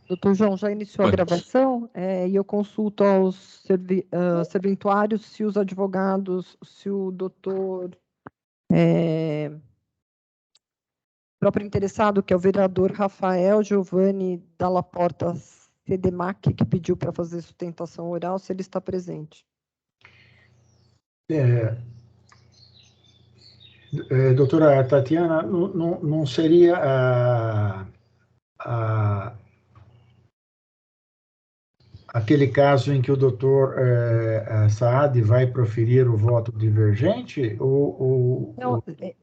Doutor João, já iniciou a gravação e eu consulto aos serventuários se os advogados, se o doutor próprio interessado, que é o vereador Rafael Giovanni Dalla Porta Sedemac, que pediu para fazer sustentação oral, se ele está presente. Doutora Tatiana, não seria aquele caso em que o doutor Saad vai proferir o voto divergente? Não,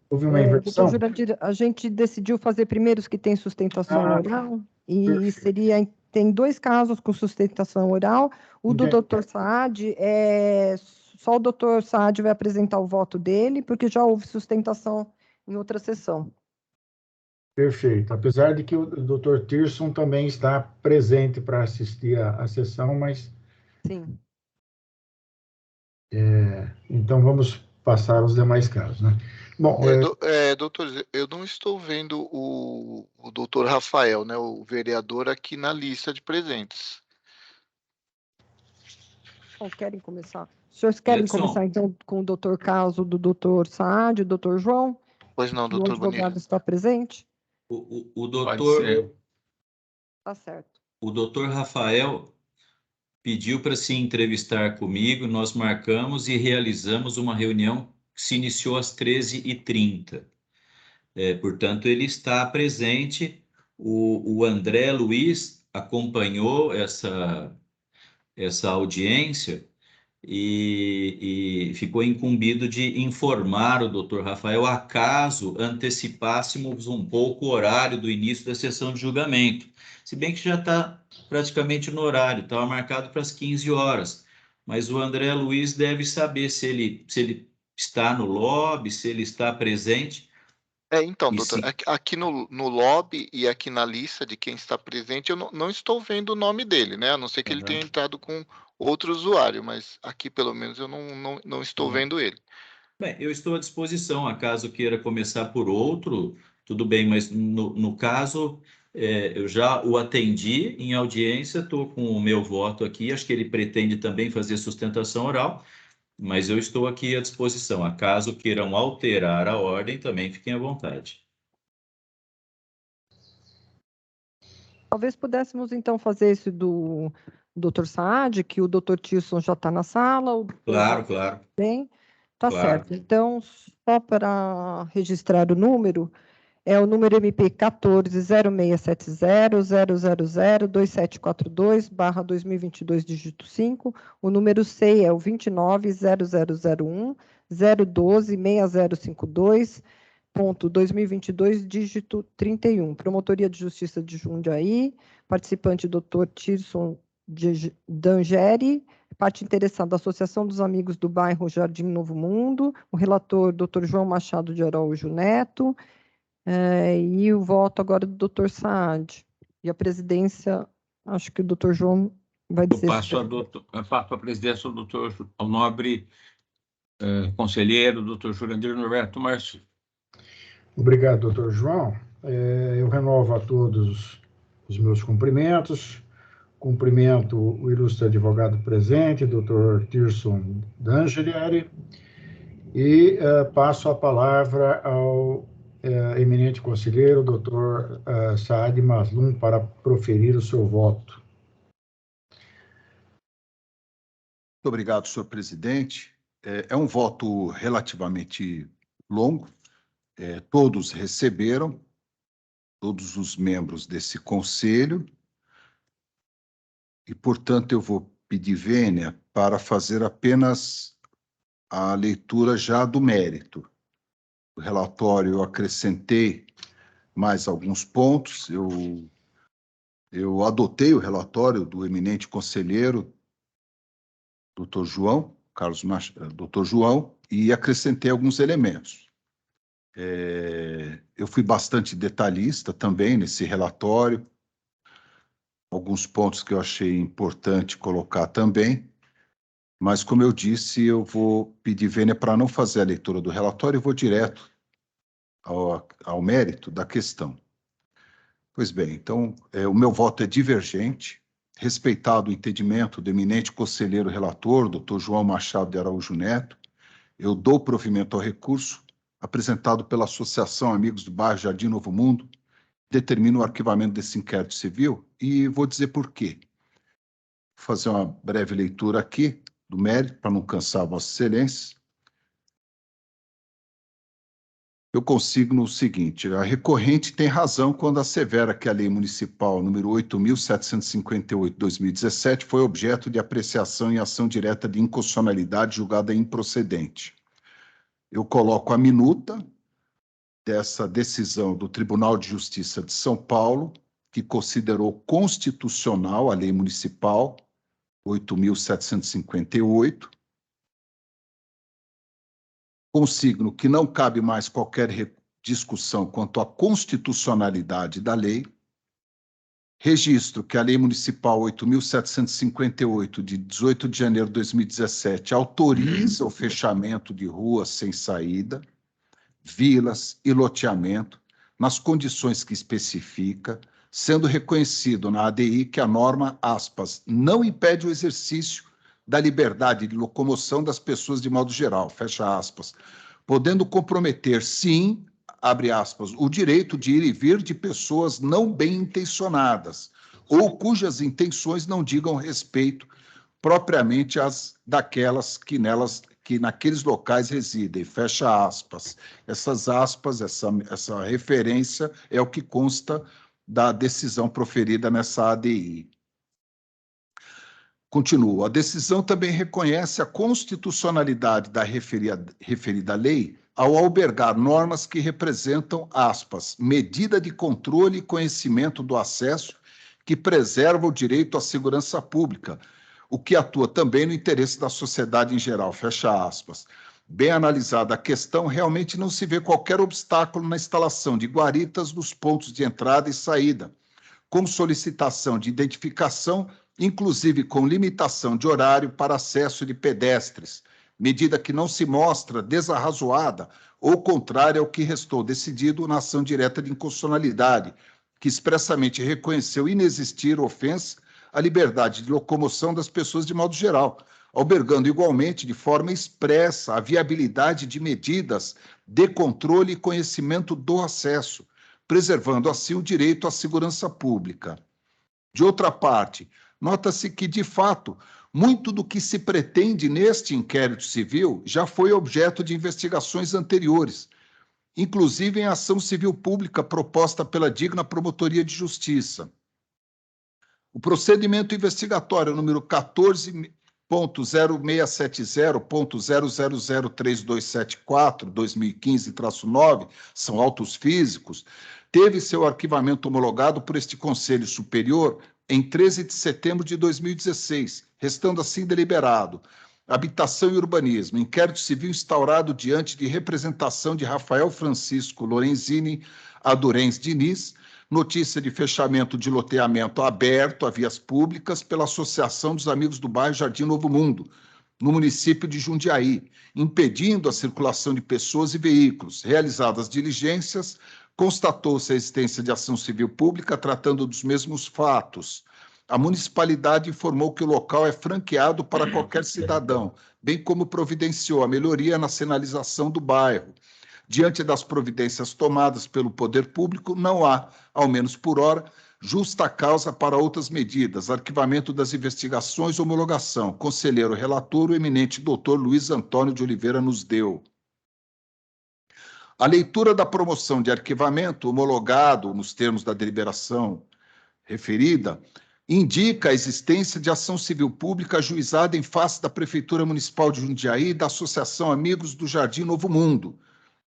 houve uma inversão? Doutor Jurandir, a gente decidiu fazer primeiro os que têm sustentação oral, e tem dois casos com sustentação oral. O do doutor Saad, só o doutor Saad vai apresentar o voto dele, porque já houve sustentação em outra sessão. Perfeito. Apesar de que o doutor Tirson também está presente para assistir à sessão, mas... Sim. Então, vamos passar aos demais casos, né? Bom, doutor, eu não estou vendo o doutor Rafael, né, o vereador, aqui na lista de presentes. Querem começar? Os senhores querem começar, então, com o doutor caso do doutor Saad, o doutor João? Pois não, doutor Bonito. O advogado está presente? O doutor... Tá certo. O doutor Rafael pediu para se entrevistar comigo, nós marcamos e realizamos uma reunião que se iniciou às 13h30. Portanto, ele está presente. O André Luiz acompanhou essa audiência e ficou incumbido de informar o doutor Rafael, acaso antecipássemos um pouco o horário do início da sessão de julgamento. Se bem que já está praticamente no horário, estava marcado para as 15 horas. Mas o André Luiz deve saber se ele está no lobby, se ele está presente. Então, doutor, aqui no lobby e aqui na lista de quem está presente, eu não estou vendo o nome dele, né? A não ser que ele tenha entrado com outro usuário, mas aqui, pelo menos, eu não estou vendo ele. Bem, eu estou à disposição, acaso queira começar por outro, tudo bem, mas no caso, eu já o atendi em audiência, estou com o meu voto aqui, acho que ele pretende também fazer sustentação oral, mas eu estou aqui à disposição. Acaso queiram alterar a ordem, também fiquem à vontade. Talvez pudéssemos, então, fazer esse do Dr. Saad, que o Dr. Tirson já está na sala. Claro. Bem, tá certo. Então, só para registrar o número, é o número MP 14-0670-000-2742/2022, dígito 5. O número SEI é o 29.0001-012-6052.2022, dígito 31. Promotoria de Justiça de Jundiaí, participante Dr. Tirson Dangeri, parte interessada, Associação dos Amigos do Bairro Jardim Novo Mundo, o relator Dr. João Machado de Araújo Neto, e o voto agora do Dr. Saad. E a presidência, acho que o Dr. João vai dizer... Eu passo a presidência ao nobre conselheiro, Dr. Jurandir Norberto Marcio. Obrigado, doutor João. Eu renovo a todos os meus cumprimentos. Cumprimento o ilustre advogado presente, doutor Tirson Dangeri, e passo a palavra ao eminente conselheiro, doutor Saad Maslum, para proferir o seu voto. Muito obrigado, senhor presidente. É um voto relativamente longo. Todos receberam, todos os membros desse conselho, e, portanto, eu vou pedir vênia para fazer apenas a leitura já do mérito. O relatório eu acrescentei mais alguns pontos, eu adotei o relatório do eminente conselheiro, doutor João, doutor João, e acrescentei alguns elementos. Eu fui bastante detalhista também nesse relatório, alguns pontos que eu achei importante colocar também, mas, como eu disse, eu vou pedir vênia para não fazer a leitura do relatório e vou direto ao mérito da questão. Pois bem, então, o meu voto é divergente, respeitado o entendimento do eminente conselheiro relator, doutor João Machado de Araújo Neto. Eu dou provimento ao recurso apresentado pela Associação Amigos do Bairro Jardim Novo Mundo, determino o arquivamento desse inquérito civil e vou dizer por quê. Vou fazer uma breve leitura aqui do mérito, para não cansar Vossa Excelência. Eu consigno o seguinte: a recorrente tem razão quando assevera que a Lei Municipal número 8.758/2017 foi objeto de apreciação em ação direta de inconstitucionalidade julgada improcedente. Eu coloco a minuta dessa decisão do Tribunal de Justiça de São Paulo, que considerou constitucional a Lei Municipal 8.758. Consigno que não cabe mais qualquer discussão quanto à constitucionalidade da lei. Registro que a Lei Municipal 8.758, de 18 de janeiro de 2017, autoriza o fechamento de ruas sem saída, vilas e loteamento, nas condições que especifica, sendo reconhecido na ADI que a norma, aspas, não impede o exercício da liberdade de locomoção das pessoas de modo geral, fecha aspas, podendo comprometer, sim, abre aspas, o direito de ir e vir de pessoas não bem intencionadas ou cujas intenções não digam respeito propriamente às daquelas que naqueles locais residem, fecha aspas. Essas aspas, essa referência é o que consta da decisão proferida nessa ADI. Continuo. A decisão também reconhece a constitucionalidade da referida lei ao albergar normas que representam, aspas, medida de controle e conhecimento do acesso que preserva o direito à segurança pública, o que atua também no interesse da sociedade em geral, fecha aspas. Bem analisada a questão, realmente não se vê qualquer obstáculo na instalação de guaritas nos pontos de entrada e saída, com solicitação de identificação, inclusive com limitação de horário para acesso de pedestres, medida que não se mostra desarrazoada ou contrária ao que restou decidido na ação direta de inconstitucionalidade, que expressamente reconheceu inexistir ofensa à liberdade de locomoção das pessoas de modo geral, albergando igualmente de forma expressa a viabilidade de medidas de controle e conhecimento do acesso, preservando assim o direito à segurança pública. De outra parte, nota-se que, de fato, muito do que se pretende neste inquérito civil já foi objeto de investigações anteriores, inclusive em ação civil pública proposta pela digna Promotoria de Justiça. O procedimento investigatório número 14.067.0003274/2015-9, são autos físicos, teve seu arquivamento homologado por este Conselho Superior em 13 de setembro de 2016, restando assim deliberado: Habitação e Urbanismo, inquérito civil instaurado diante de representação de Rafael Francisco Lorenzini Adurens Diniz, notícia de fechamento de loteamento aberto a vias públicas pela Associação dos Amigos do Bairro Jardim Novo Mundo, no município de Jundiaí, impedindo a circulação de pessoas e veículos. Realizadas diligências, constatou-se a existência de ação civil pública tratando dos mesmos fatos. A municipalidade informou que o local é franqueado para qualquer cidadão, bem como providenciou a melhoria na sinalização do bairro. Diante das providências tomadas pelo poder público, não há, ao menos por hora, justa causa para outras medidas, arquivamento das investigações, homologação. Conselheiro relator, o eminente doutor Luiz Antônio de Oliveira nos deu. A leitura da promoção de arquivamento, homologado nos termos da deliberação referida, indica a existência de ação civil pública ajuizada em face da Prefeitura Municipal de Jundiaí e da Associação Amigos do Jardim Novo Mundo,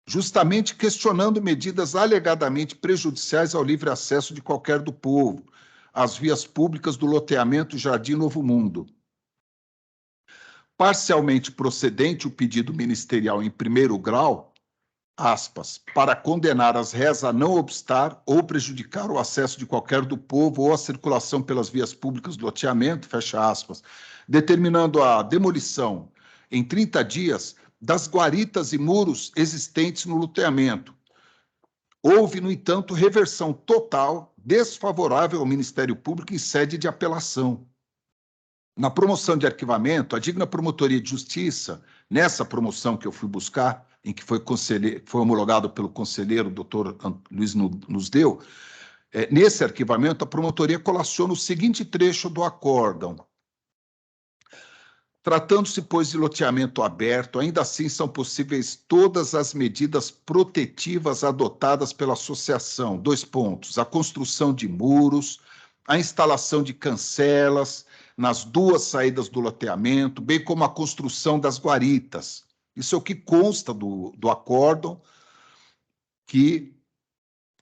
justamente questionando medidas alegadamente prejudiciais ao livre acesso de qualquer do povo às vias públicas do loteamento Jardim Novo Mundo. Parcialmente procedente o pedido ministerial em primeiro grau, aspas, para condenar as réis a não obstar ou prejudicar o acesso de qualquer do povo ou a circulação pelas vias públicas do loteamento, fecha aspas, determinando a demolição em 30 dias das guaritas e muros existentes no loteamento. Houve, no entanto, reversão total desfavorável ao Ministério Público em sede de apelação. Na promoção de arquivamento, a digna Promotoria de Justiça, nessa promoção que eu fui buscar, em que foi homologado pelo conselheiro Dr. Luiz nos deu, nesse arquivamento, a promotoria colaciona o seguinte trecho do acórdão. Tratando-se, pois, de loteamento aberto, ainda assim são possíveis todas as medidas protetivas adotadas pela associação. 2 pontos. A construção de muros, a instalação de cancelas nas 2 saídas do loteamento, bem como a construção das guaritas. Isso é o que consta do acórdão, que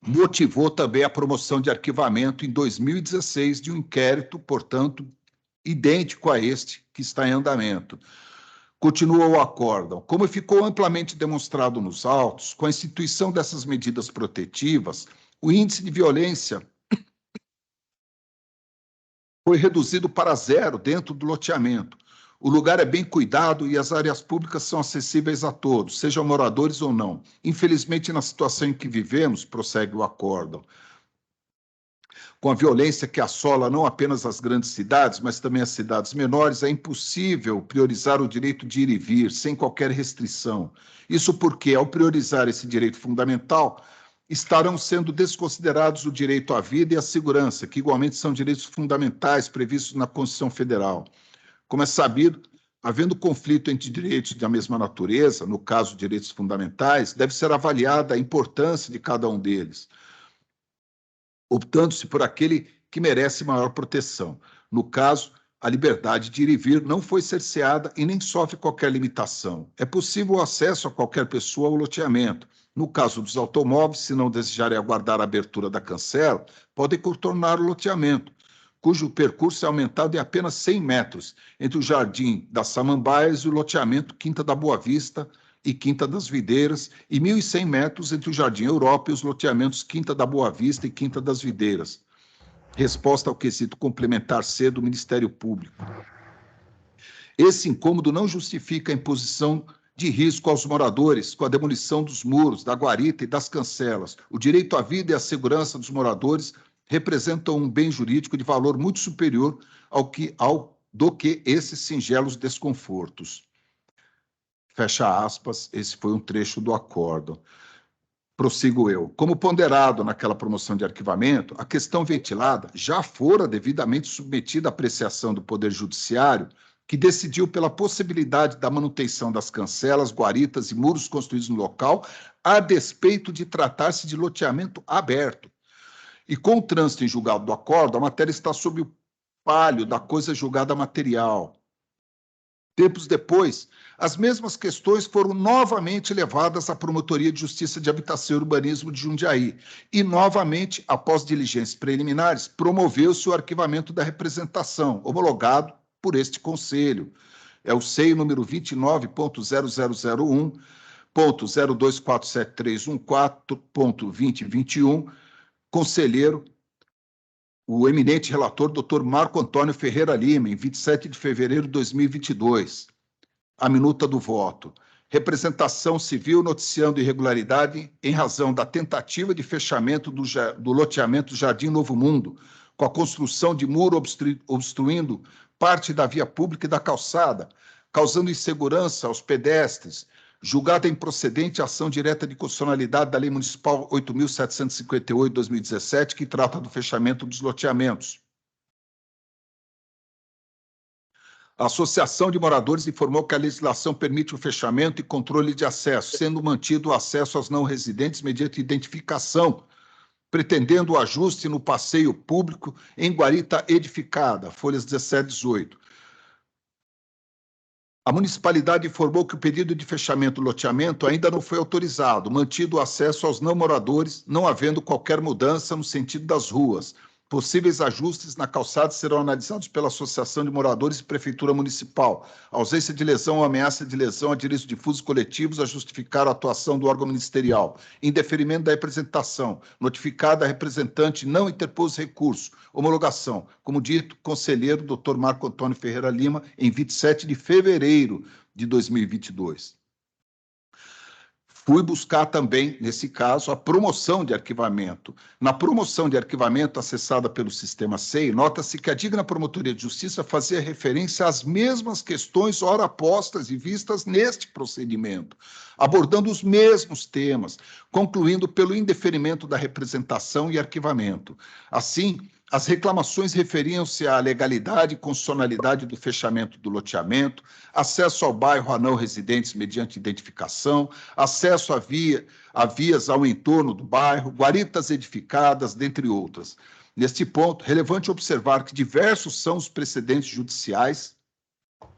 motivou também a promoção de arquivamento em 2016 de um inquérito, portanto, idêntico a este que está em andamento. Continua o acórdão. Como ficou amplamente demonstrado nos autos, com a instituição dessas medidas protetivas, o índice de violência foi reduzido para 0 dentro do loteamento. O lugar é bem cuidado e as áreas públicas são acessíveis a todos, sejam moradores ou não. Infelizmente, na situação em que vivemos, prossegue o acórdão, com a violência que assola não apenas as grandes cidades, mas também as cidades menores, é impossível priorizar o direito de ir e vir, sem qualquer restrição. Isso porque, ao priorizar esse direito fundamental, estarão sendo desconsiderados o direito à vida e à segurança, que igualmente são direitos fundamentais previstos na Constituição Federal. Como é sabido, havendo conflito entre direitos da mesma natureza, no caso, direitos fundamentais, deve ser avaliada a importância de cada um deles, optando-se por aquele que merece maior proteção. No caso, a liberdade de ir e vir não foi cerceada e nem sofre qualquer limitação. É possível o acesso a qualquer pessoa ao loteamento. No caso dos automóveis, se não desejarem aguardar a abertura da cancela, podem contornar o loteamento, cujo percurso é aumentado em apenas 100 metros, entre o Jardim das Samambaias e o loteamento Quinta da Boa Vista e Quinta das Videiras, e 1.100 metros entre o Jardim Europa e os loteamentos Quinta da Boa Vista e Quinta das Videiras. Resposta ao quesito complementar C do Ministério Público. Esse incômodo não justifica a imposição de risco aos moradores com a demolição dos muros, da guarita e das cancelas. O direito à vida e à segurança dos moradores representam um bem jurídico de valor muito superior do que esses singelos desconfortos. Fecha aspas, esse foi um trecho do acórdão. Prossigo eu. Como ponderado naquela promoção de arquivamento, a questão ventilada já fora devidamente submetida à apreciação do Poder Judiciário, que decidiu pela possibilidade da manutenção das cancelas, guaritas e muros construídos no local, a despeito de tratar-se de loteamento aberto. E com o trânsito em julgado do acórdão, a matéria está sob o palio da coisa julgada material. Tempos depois, as mesmas questões foram novamente levadas à Promotoria de Justiça de Habitação e Urbanismo de Jundiaí e, novamente, após diligências preliminares, promoveu-se o arquivamento da representação, homologado por este Conselho. É o SEI número 29.0001.0247314.2021, conselheiro, o eminente relator, Dr. Marco Antônio Ferreira Lima, em 27 de fevereiro de 2022. A minuta do voto. Representação civil noticiando irregularidade em razão da tentativa de fechamento do loteamento Jardim Novo Mundo, com a construção de muro obstruindo parte da via pública e da calçada, causando insegurança aos pedestres, julgada improcedente a ação direta de constitucionalidade da Lei Municipal 8.758 de 2017, que trata do fechamento dos loteamentos. A Associação de Moradores informou que a legislação permite o fechamento e controle de acesso, sendo mantido o acesso aos não residentes mediante identificação, pretendendo o ajuste no passeio público em guarita edificada, folhas 17 e 18. A municipalidade informou que o pedido de fechamento do loteamento ainda não foi autorizado, mantido o acesso aos não moradores, não havendo qualquer mudança no sentido das ruas. Possíveis ajustes na calçada serão analisados pela Associação de Moradores e Prefeitura Municipal. A ausência de lesão ou ameaça de lesão a direitos difusos coletivos a justificar a atuação do órgão ministerial. Em deferimento da representação, notificada a representante não interpôs recurso. Homologação. Como dito, conselheiro Dr. Marco Antônio Ferreira Lima, em 27 de fevereiro de 2022. fui buscar também, nesse caso, a promoção de arquivamento. Na promoção de arquivamento acessada pelo sistema SEI, nota-se que a digna Promotoria de Justiça fazia referência às mesmas questões ora postas e vistas neste procedimento, abordando os mesmos temas, concluindo pelo indeferimento da representação e arquivamento. Assim, as reclamações referiam-se à legalidade e constitucionalidade do fechamento do loteamento, acesso ao bairro a não residentes mediante identificação, acesso a vias ao entorno do bairro, guaritas edificadas, dentre outras. Neste ponto, relevante observar que diversos são os precedentes judiciais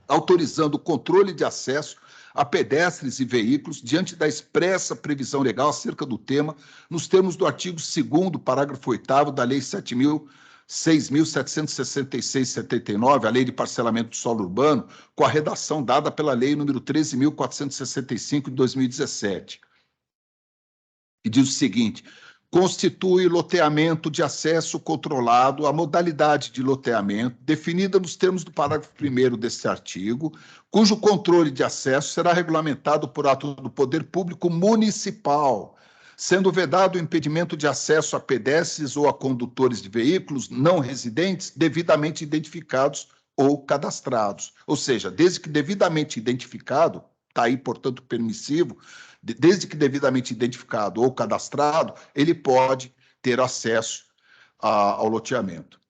autorizando o controle de acesso a pedestres e veículos diante da expressa previsão legal acerca do tema, nos termos do artigo 2º, parágrafo 8º da Lei 6.766/79, a Lei de Parcelamento do Solo Urbano, com a redação dada pela Lei número 13.465, de 2017. E diz o seguinte: constitui loteamento de acesso controlado a modalidade de loteamento definida nos termos do parágrafo 1º deste artigo, cujo controle de acesso será regulamentado por ato do poder público municipal, sendo vedado o impedimento de acesso a pedestres ou a condutores de veículos não residentes devidamente identificados ou cadastrados. Ou seja, desde que devidamente identificado, está aí, portanto, permissivo, desde que devidamente identificado ou cadastrado, ele pode ter acesso ao loteamento.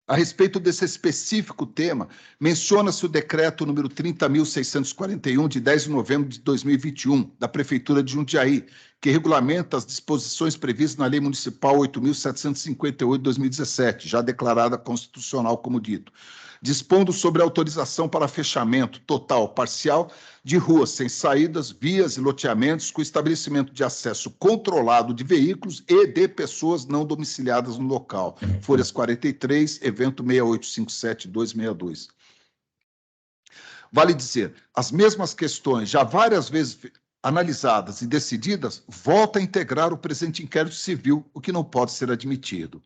A respeito desse específico tema, menciona-se o decreto número 30.641, de 10 de novembro de 2021, da Prefeitura de Jundiaí, que regulamenta as disposições previstas na Lei Municipal 8.758, de 2017, já declarada constitucional, como dito, dispondo sobre a autorização para fechamento total, parcial, de ruas sem saídas, vias e loteamentos com estabelecimento de acesso controlado de veículos e de pessoas não domiciliadas no local. Folhas 43, evento 6857-262. Vale dizer, as mesmas questões, já várias vezes analisadas e decididas, volta a integrar o presente inquérito civil, o que não pode ser admitido.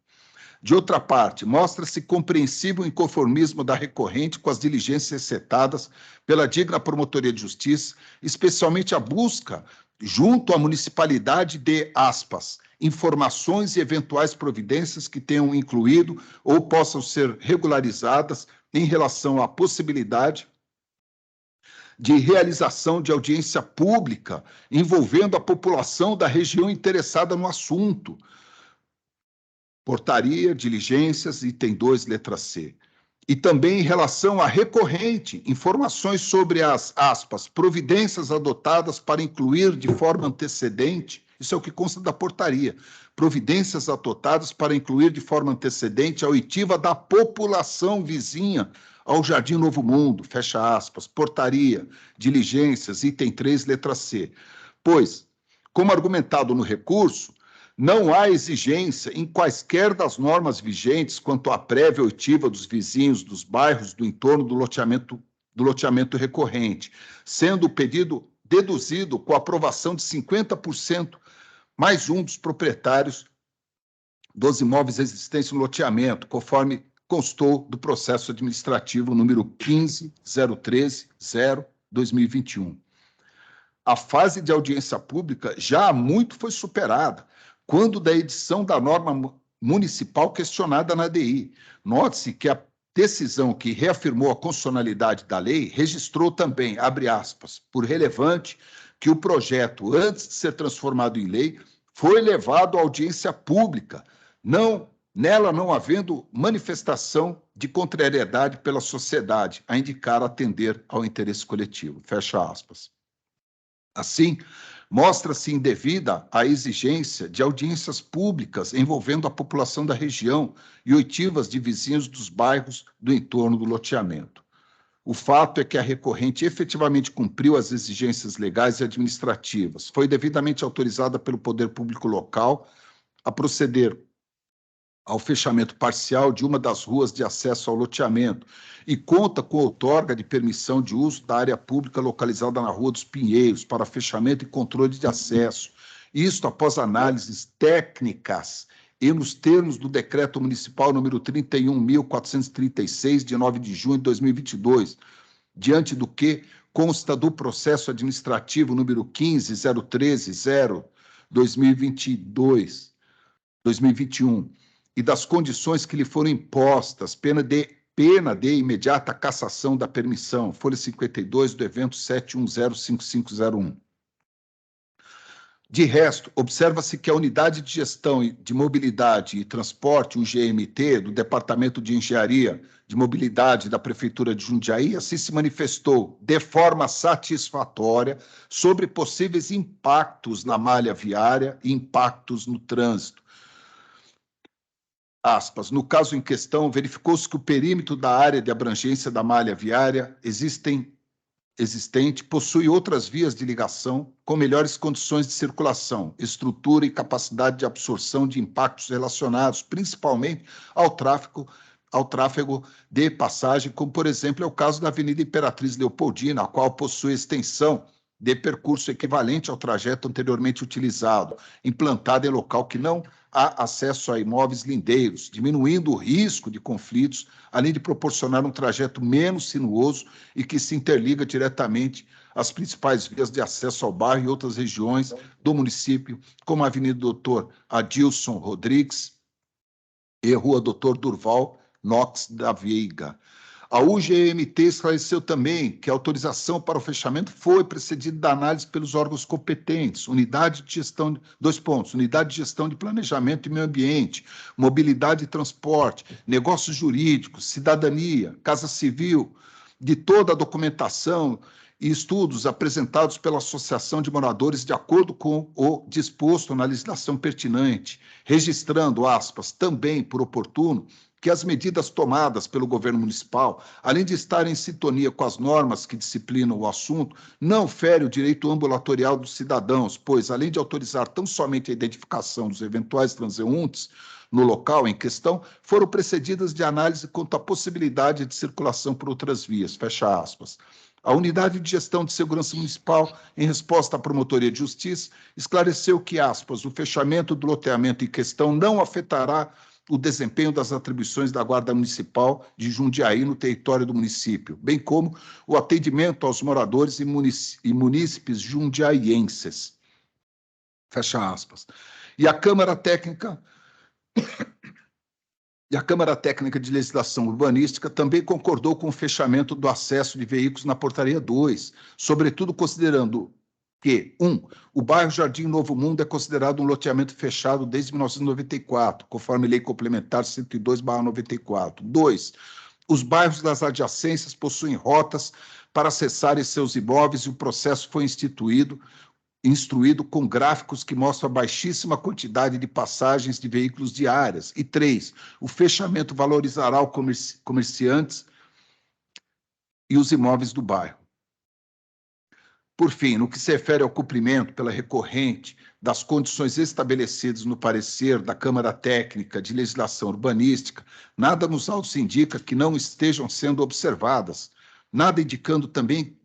De outra parte, mostra-se compreensível o inconformismo da recorrente com as diligências setadas pela digna Promotoria de Justiça, especialmente a busca, junto à municipalidade, de, aspas, informações e eventuais providências que tenham incluído ou possam ser regularizadas em relação à possibilidade de realização de audiência pública envolvendo a população da região interessada no assunto. Portaria, diligências, item 2, letra C. E também em relação à recorrente, informações sobre as, aspas, providências adotadas para incluir de forma antecedente, isso é o que consta da portaria, providências adotadas para incluir de forma antecedente a oitiva da população vizinha ao Jardim Novo Mundo, fecha aspas, portaria, diligências, item 3, letra C. Pois, como argumentado no recurso, não há exigência em quaisquer das normas vigentes quanto à prévia oitiva dos vizinhos dos bairros do entorno do loteamento recorrente, sendo o pedido deduzido com a aprovação de 50% mais um dos proprietários dos imóveis existentes no loteamento, conforme constou do processo administrativo número 15.013.0/2021. A fase de audiência pública já há muito foi superada, quando da edição da norma municipal questionada na DI. Note-se que a decisão que reafirmou a constitucionalidade da lei registrou também, abre aspas, por relevante que o projeto, antes de ser transformado em lei, foi levado à audiência pública, nela não havendo manifestação de contrariedade pela sociedade, a indicar atender ao interesse coletivo. Fecha aspas. Assim, mostra-se indevida a exigência de audiências públicas envolvendo a população da região e oitivas de vizinhos dos bairros do entorno do loteamento. O fato é que a recorrente efetivamente cumpriu as exigências legais e administrativas, foi devidamente autorizada pelo poder público local a proceder ao fechamento parcial de uma das ruas de acesso ao loteamento e conta com outorga de permissão de uso da área pública localizada na Rua dos Pinheiros para fechamento e controle de acesso. Isto após análises técnicas e nos termos do Decreto Municipal número 31.436, de 9 de junho de 2022, diante do que consta do processo administrativo número 15.013.0/2021 e das condições que lhe foram impostas, pena de imediata cassação da permissão, folha 52 do evento 7105501. De resto, observa-se que a Unidade de Gestão de Mobilidade e Transporte, UGMT, do Departamento de Engenharia de Mobilidade da Prefeitura de Jundiaí, assim se manifestou de forma satisfatória sobre possíveis impactos na malha viária e impactos no trânsito. Aspas, no caso em questão, verificou-se que o perímetro da área de abrangência da malha viária existente possui outras vias de ligação com melhores condições de circulação, estrutura e capacidade de absorção de impactos relacionados principalmente ao tráfego de passagem, como, por exemplo, é o caso da Avenida Imperatriz Leopoldina, a qual possui extensão de percurso equivalente ao trajeto anteriormente utilizado, implantado em local que não há acesso a imóveis lindeiros, diminuindo o risco de conflitos, além de proporcionar um trajeto menos sinuoso e que se interliga diretamente às principais vias de acesso ao bairro e outras regiões do município, como a Avenida Doutor Adilson Rodrigues e Rua Doutor Durval Knox da Veiga. A UGMT esclareceu também que a autorização para o fechamento foi precedida da análise pelos órgãos competentes, Unidade de Gestão, Unidade de Gestão de Planejamento e Meio Ambiente, Mobilidade e Transporte, Negócios Jurídicos, Cidadania, Casa Civil, de toda a documentação e estudos apresentados pela Associação de Moradores de acordo com o disposto na legislação pertinente, registrando, aspas, também por oportuno, que as medidas tomadas pelo governo municipal, além de estarem em sintonia com as normas que disciplinam o assunto, não ferem o direito ambulatorial dos cidadãos, pois, além de autorizar tão somente a identificação dos eventuais transeuntes no local em questão, foram precedidas de análise quanto à possibilidade de circulação por outras vias, fecha aspas. A Unidade de Gestão de Segurança Municipal, em resposta à Promotoria de Justiça, esclareceu que, aspas, o fechamento do loteamento em questão não afetará o desempenho das atribuições da Guarda Municipal de Jundiaí no território do município, bem como o atendimento aos moradores e munícipes jundiaienses. Fecha aspas. E a Câmara Técnica de Legislação Urbanística também concordou com o fechamento do acesso de veículos na Portaria 2, sobretudo considerando que, 1. O bairro Jardim Novo Mundo é considerado um loteamento fechado desde 1994, conforme Lei Complementar 102/94. 2. Os bairros das adjacências possuem rotas para acessarem seus imóveis e o processo foi instruído com gráficos que mostram a baixíssima quantidade de passagens de veículos diárias. E 3. O fechamento valorizará os comerciantes e os imóveis do bairro. Por fim, no que se refere ao cumprimento pela recorrente das condições estabelecidas no parecer da Câmara Técnica de Legislação Urbanística, nada nos autos indica que não estejam sendo observadas, nada indicando também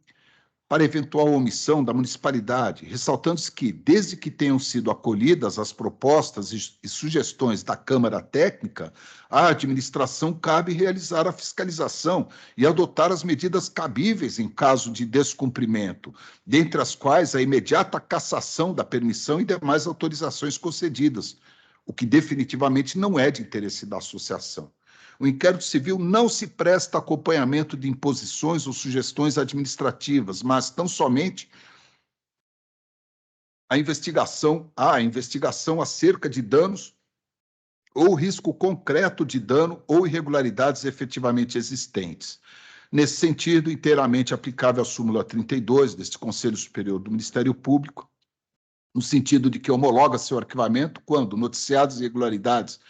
para eventual omissão da municipalidade, ressaltando-se que, desde que tenham sido acolhidas as propostas e sugestões da Câmara Técnica, à administração cabe realizar a fiscalização e adotar as medidas cabíveis em caso de descumprimento, dentre as quais a imediata cassação da permissão e demais autorizações concedidas, o que definitivamente não é de interesse da associação. O inquérito civil não se presta acompanhamento de imposições ou sugestões administrativas, mas tão somente a investigação acerca de danos ou risco concreto de dano ou irregularidades efetivamente existentes. Nesse sentido, inteiramente aplicável à súmula 32 deste Conselho Superior do Ministério Público, no sentido de que homologa seu arquivamento quando noticiadas irregularidades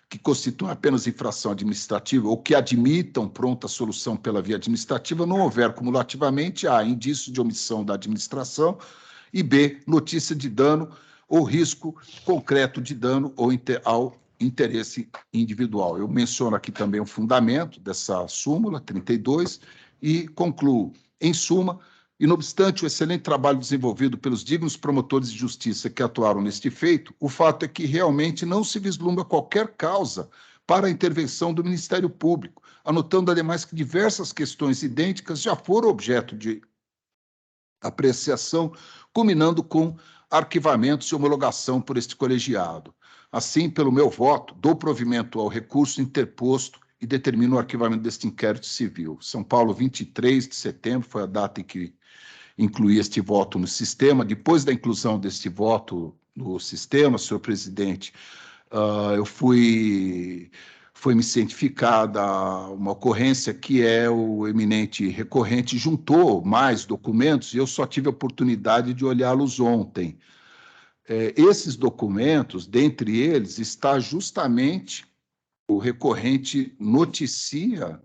que constituam apenas infração administrativa ou que admitam pronta solução pela via administrativa, não houver cumulativamente A, indício de omissão da administração, e B, notícia de dano ou risco concreto de dano ou ao interesse individual. Eu menciono aqui também o fundamento dessa súmula 32 e concluo. Em suma, e não obstante o excelente trabalho desenvolvido pelos dignos promotores de justiça que atuaram neste feito, o fato é que realmente não se vislumbra qualquer causa para a intervenção do Ministério Público, anotando ademais que diversas questões idênticas já foram objeto de apreciação, culminando com arquivamentos e homologação por este colegiado. Assim, pelo meu voto, dou provimento ao recurso interposto e determino o arquivamento deste inquérito civil. São Paulo, 23 de setembro, foi a data em que incluí este voto no sistema. Depois da inclusão deste voto no sistema, senhor presidente, foi-me cientificada uma ocorrência que o eminente recorrente juntou mais documentos e eu só tive a oportunidade de olhá-los ontem. Esses documentos, dentre eles, está justamente o recorrente noticia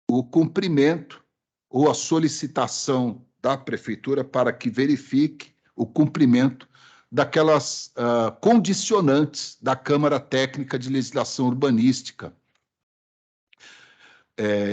o cumprimento ou a solicitação da prefeitura para que verifique o cumprimento daquelas condicionantes da Câmara Técnica de Legislação Urbanística.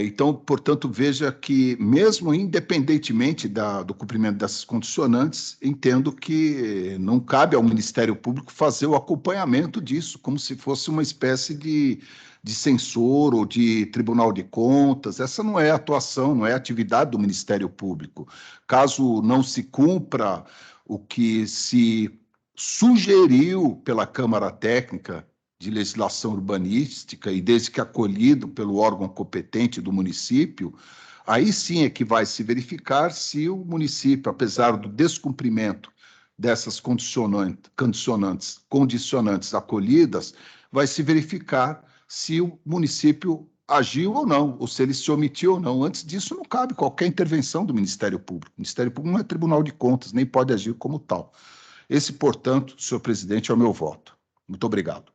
Então, portanto, veja que, mesmo independentemente do cumprimento dessas condicionantes, entendo que não cabe ao Ministério Público fazer o acompanhamento disso, como se fosse uma espécie de censor ou de Tribunal de Contas. Essa não é a atuação, não é a atividade do Ministério Público. Caso não se cumpra o que se sugeriu pela Câmara Técnica de Legislação Urbanística e desde que acolhido pelo órgão competente do município, aí sim é que vai se verificar se o município, apesar do descumprimento dessas condicionantes acolhidas, vai se verificar se o município agiu ou não, ou se ele se omitiu ou não. Antes disso, não cabe qualquer intervenção do Ministério Público. O Ministério Público não é Tribunal de Contas, nem pode agir como tal. Esse, portanto, senhor presidente, é o meu voto. Muito obrigado.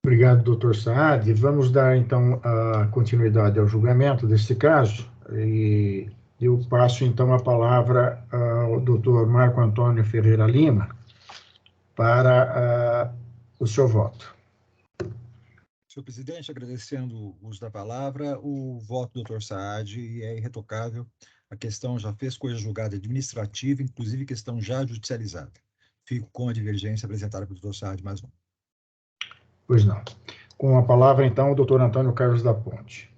Obrigado, doutor Saad. Vamos dar, então, a continuidade ao julgamento deste caso. E eu passo, então, a palavra ao doutor Marco Antônio Ferreira Lima para o seu voto. Senhor presidente, agradecendo o uso da palavra, o voto do doutor Saad é irretocável. A questão já fez coisa julgada administrativa, inclusive questão já judicializada. Fico com a divergência apresentada pelo doutor Saad, mais um. Pois não. Com a palavra, então, o doutor Antônio Carlos da Ponte.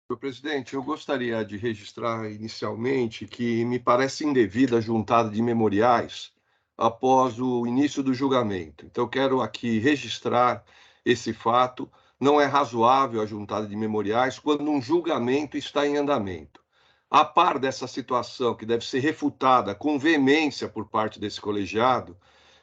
Senhor presidente, eu gostaria de registrar inicialmente que me parece indevida a juntada de memoriais após o início do julgamento. Então, quero aqui registrar esse fato. Não é razoável a juntada de memoriais quando um julgamento está em andamento. A par dessa situação, que deve ser refutada com veemência por parte desse colegiado,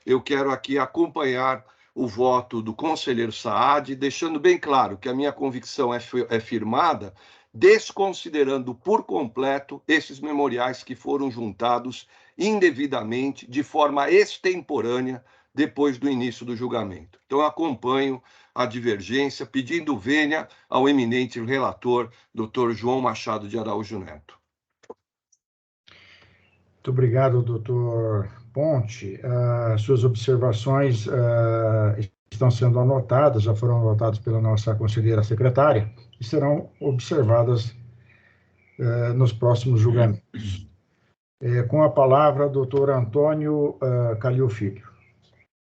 eu quero aqui acompanhar o voto do conselheiro Saad, deixando bem claro que a minha convicção é firmada, desconsiderando por completo esses memoriais que foram juntados indevidamente, de forma extemporânea, depois do início do julgamento. Então, acompanho a divergência, pedindo vênia ao eminente relator, doutor João Machado de Araújo Neto. Muito obrigado, doutor Ponte. Suas observações estão sendo anotadas, já foram anotadas pela nossa conselheira secretária, e serão observadas nos próximos julgamentos. Com a palavra, doutor Antônio Calil Filho.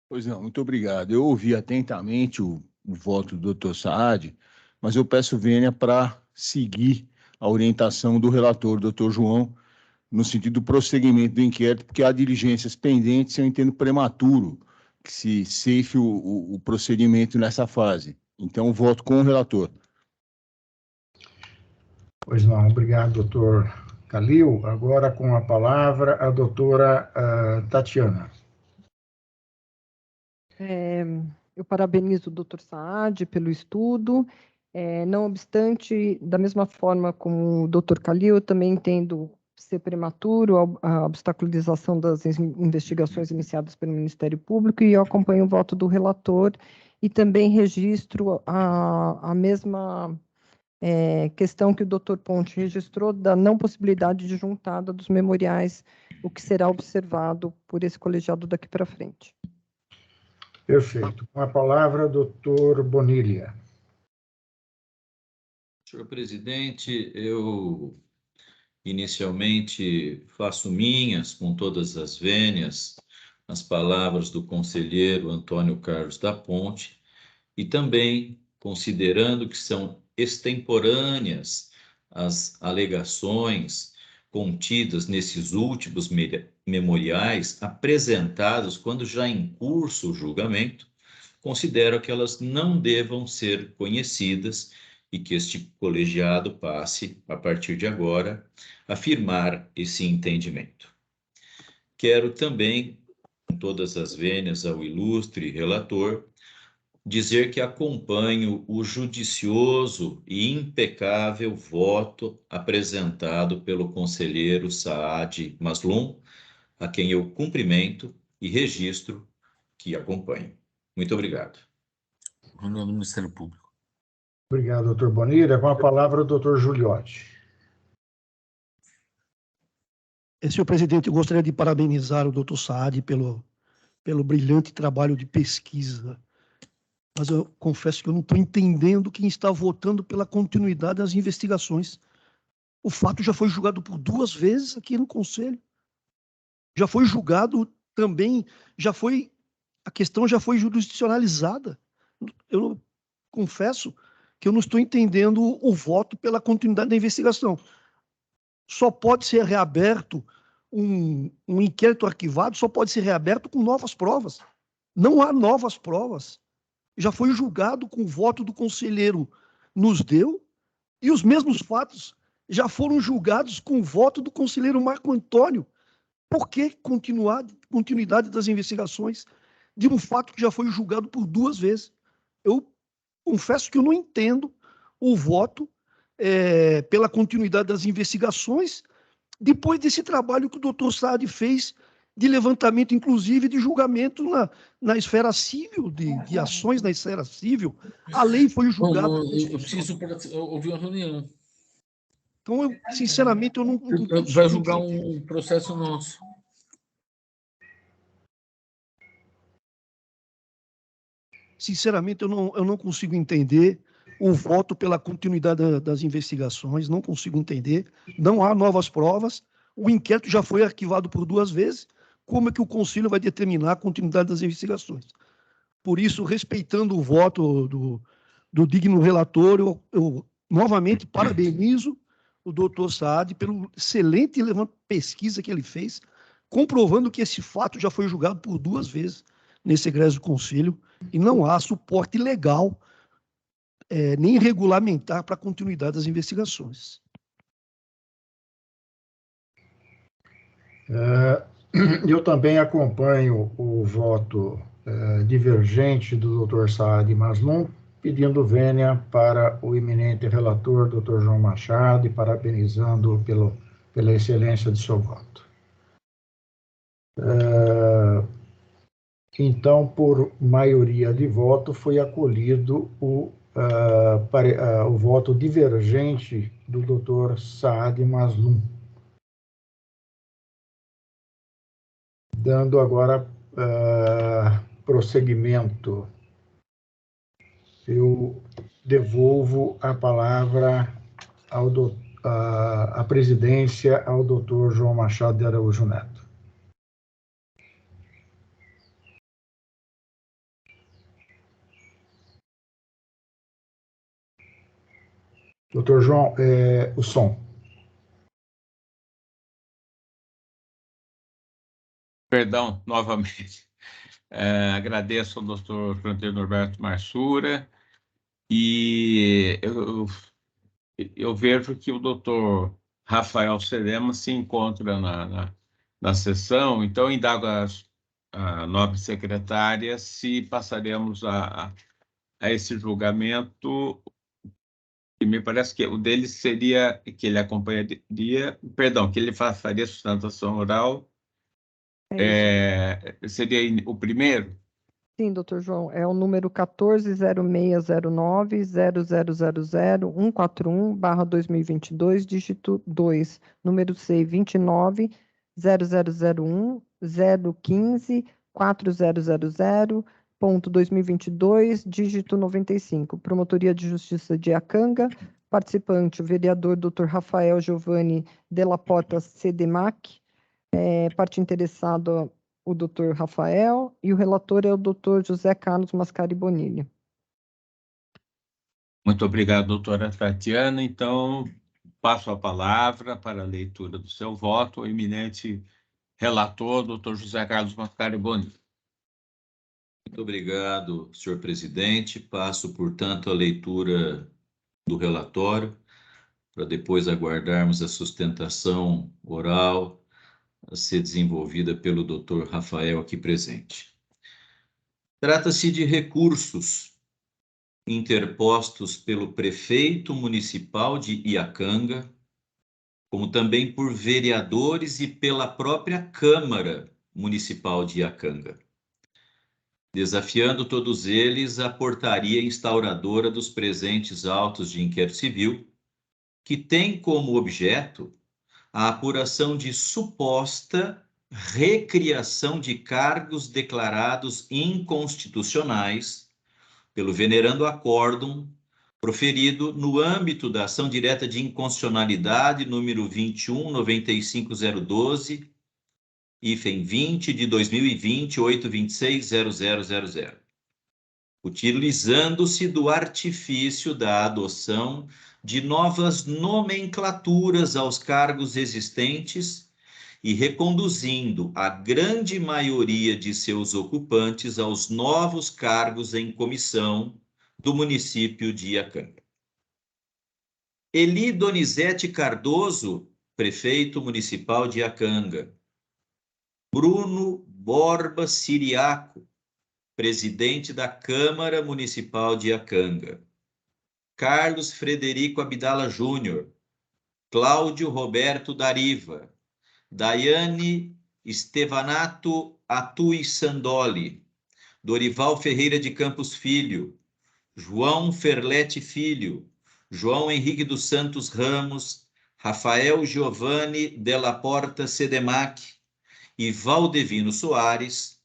Pois não, muito obrigado. Eu ouvi atentamente o voto do doutor Saad, mas eu peço vênia para seguir a orientação do relator, doutor João, no sentido do prosseguimento do inquérito, porque há diligências pendentes, eu entendo prematuro que se ceife o procedimento nessa fase. Então, voto com o relator. Pois não, obrigado, doutor Calil. Agora, com a palavra, a doutora Tatiana. Eu parabenizo o doutor Saad pelo estudo. Não obstante, da mesma forma como o doutor Calil, eu também entendo ser prematuro a obstaculização das investigações iniciadas pelo Ministério Público, e eu acompanho o voto do relator e também registro a mesma questão que o doutor Ponte registrou, da não possibilidade de juntada dos memoriais, o que será observado por esse colegiado daqui para frente. Perfeito. Com a palavra, doutor Bonilha. Senhor presidente, eu inicialmente faço minhas, com todas as vênias, as palavras do conselheiro Antônio Carlos da Ponte, e também, considerando que são extemporâneas as alegações contidas nesses últimos memoriais apresentados quando já em curso o julgamento, considero que elas não devam ser conhecidas e que este colegiado passe, a partir de agora, a firmar esse entendimento. Quero também, com todas as vênias ao ilustre relator, dizer que acompanho o judicioso e impecável voto apresentado pelo conselheiro Saad Maslum, a quem eu cumprimento e registro que acompanho. Muito obrigado. Reunião do Ministério Público. Obrigado, doutor Bonilha. Com a palavra, o doutor Giuliotti. Senhor presidente, eu gostaria de parabenizar o doutor Saad pelo brilhante trabalho de pesquisa, mas eu confesso que eu não estou entendendo quem está votando pela continuidade das investigações. O fato já foi julgado por 2 vezes aqui no Conselho. Já foi julgado também, a questão já foi jurisdicionalizada. Eu confesso que eu não estou entendendo o voto pela continuidade da investigação. Só pode ser reaberto um inquérito arquivado, só pode ser reaberto com novas provas. Não há novas provas. Já foi julgado com o voto do conselheiro nos deu, e os mesmos fatos já foram julgados com o voto do conselheiro Marco Antônio. Por que continuidade das investigações de um fato que já foi julgado por 2 vezes? Eu confesso que eu não entendo o voto pela continuidade das investigações depois desse trabalho que o doutor Saad fez de levantamento, inclusive, de julgamento na esfera civil, de ações na esfera civil. A lei foi julgada... Eu preciso ouvir uma reunião. Então, sinceramente, eu não... Vai julgar um processo nosso. Sinceramente, eu não consigo entender o voto pela continuidade das investigações, não consigo entender. Não há novas provas, o inquérito já foi arquivado por 2 vezes. Como é que o Conselho vai determinar a continuidade das investigações? Por isso, respeitando o voto do digno relator, eu novamente parabenizo o doutor Saad pelo excelente pesquisa que ele fez, comprovando que esse fato já foi julgado por 2 vezes nesse egresso do Conselho, e não há suporte legal nem regulamentar para a continuidade das investigações. Eu também acompanho o voto divergente do Dr. Saad Maslum, pedindo vênia para o eminente relator, Dr. João Machado, e parabenizando-o pela excelência de seu voto. Então, por maioria de voto, foi acolhido o voto divergente do Dr. Saad Maslum. Dando agora prosseguimento, eu devolvo a palavra a presidência ao Dr. João Machado de Araújo Neto. Doutor João, o som. Perdão, novamente. Agradeço ao doutor Franter Norberto Marsura, e eu vejo que o doutor Rafael Serema se encontra na sessão, então indago a nobre secretária se passaremos a esse julgamento. E me parece que o dele seria que ele acompanharia, perdão, que ele faria sustentação oral. Seria o primeiro? Sim, doutor João, é o número 140609-0000-141/2022, dígito 2, número C, 29-0001-015-4000.2022, dígito 95, Promotoria de Justiça de Iacanga, participante, o vereador Dr. Rafael Giovanni Della Porta Sedemac, parte interessada, o doutor Rafael, e o relator é o doutor José Carlos Mascari Bonilha. Muito obrigado, doutora Tatiana. Então, passo a palavra para a leitura do seu voto ao eminente relator, doutor José Carlos Mascari Boni. Muito obrigado, senhor presidente. Passo, portanto, a leitura do relatório, para depois aguardarmos a sustentação oral a ser desenvolvida pelo doutor Rafael aqui presente. Trata-se de recursos interpostos pelo prefeito municipal de Iacanga, como também por vereadores e pela própria Câmara Municipal de Iacanga, desafiando todos eles a portaria instauradora dos presentes autos de inquérito civil, que tem como objeto a apuração de suposta recriação de cargos declarados inconstitucionais pelo venerando acórdão proferido no âmbito da ação direta de inconstitucionalidade número 21.95012, hífen 20 de 2020, 826.0000, utilizando-se do artifício da adoção de novas nomenclaturas aos cargos existentes e reconduzindo a grande maioria de seus ocupantes aos novos cargos em comissão do município de Iacanga. Eli Donizete Cardoso, prefeito municipal de Iacanga. Bruno Borba Siriaco, presidente da Câmara Municipal de Iacanga. Carlos Frederico Abdala Júnior, Cláudio Roberto Dariva, Daiane Estevanato Atui Sandoli, Dorival Ferreira de Campos Filho, João Ferlete Filho, João Henrique dos Santos Ramos, Rafael Giovanni Della Porta Sedemac e Valdevino Soares,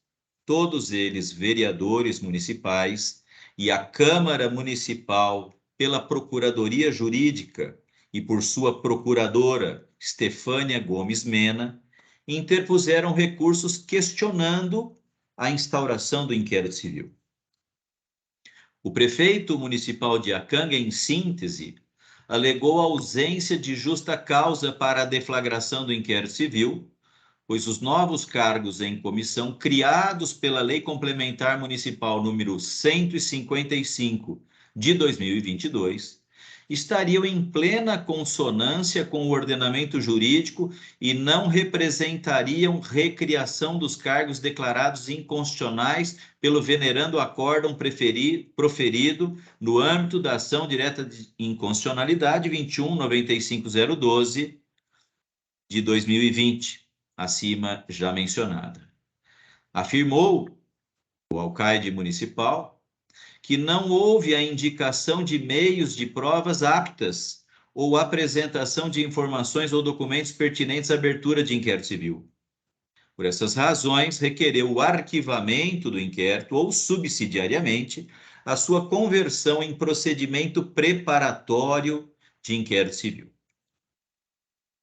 todos eles vereadores municipais, e a Câmara Municipal, pela Procuradoria Jurídica e por sua procuradora, Estefânia Gomes Mena, interpuseram recursos questionando a instauração do inquérito civil. O prefeito municipal de Iacanga, em síntese, alegou a ausência de justa causa para a deflagração do inquérito civil, pois os novos cargos em comissão criados pela Lei Complementar Municipal número 155 de 2022 estariam em plena consonância com o ordenamento jurídico e não representariam recriação dos cargos declarados inconstitucionais pelo venerando acórdão proferido no âmbito da ação direta de inconstitucionalidade 21.95012 de 2020, acima já mencionada. Afirmou o alcaide municipal que não houve a indicação de meios de provas aptas ou apresentação de informações ou documentos pertinentes à abertura de inquérito civil. Por essas razões, requereu o arquivamento do inquérito ou, subsidiariamente, a sua conversão em procedimento preparatório de inquérito civil.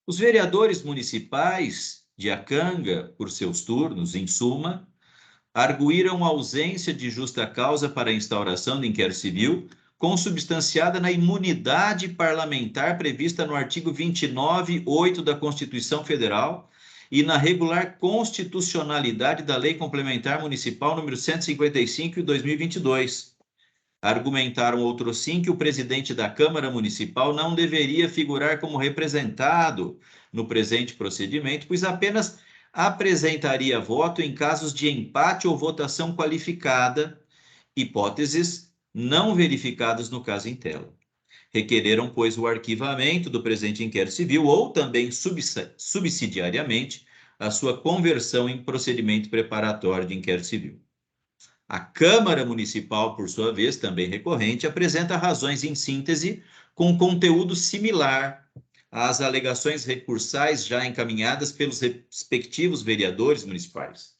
Os vereadores municipais de Iacanga, por seus turnos, em suma, arguíram ausência de justa causa para a instauração do inquérito civil, consubstanciada na imunidade parlamentar prevista no artigo 29.8 da Constituição Federal e na regular constitucionalidade da Lei Complementar Municipal número 155 de 2022. Argumentaram outrossim que o presidente da Câmara Municipal não deveria figurar como representado no presente procedimento, pois apenas apresentaria voto em casos de empate ou votação qualificada, hipóteses não verificadas no caso em tela. Requereram, pois, o arquivamento do presente inquérito civil ou também, subsidiariamente, a sua conversão em procedimento preparatório de inquérito civil. A Câmara Municipal, por sua vez, também recorrente, apresenta razões em síntese com conteúdo similar às alegações recursais já encaminhadas pelos respectivos vereadores municipais,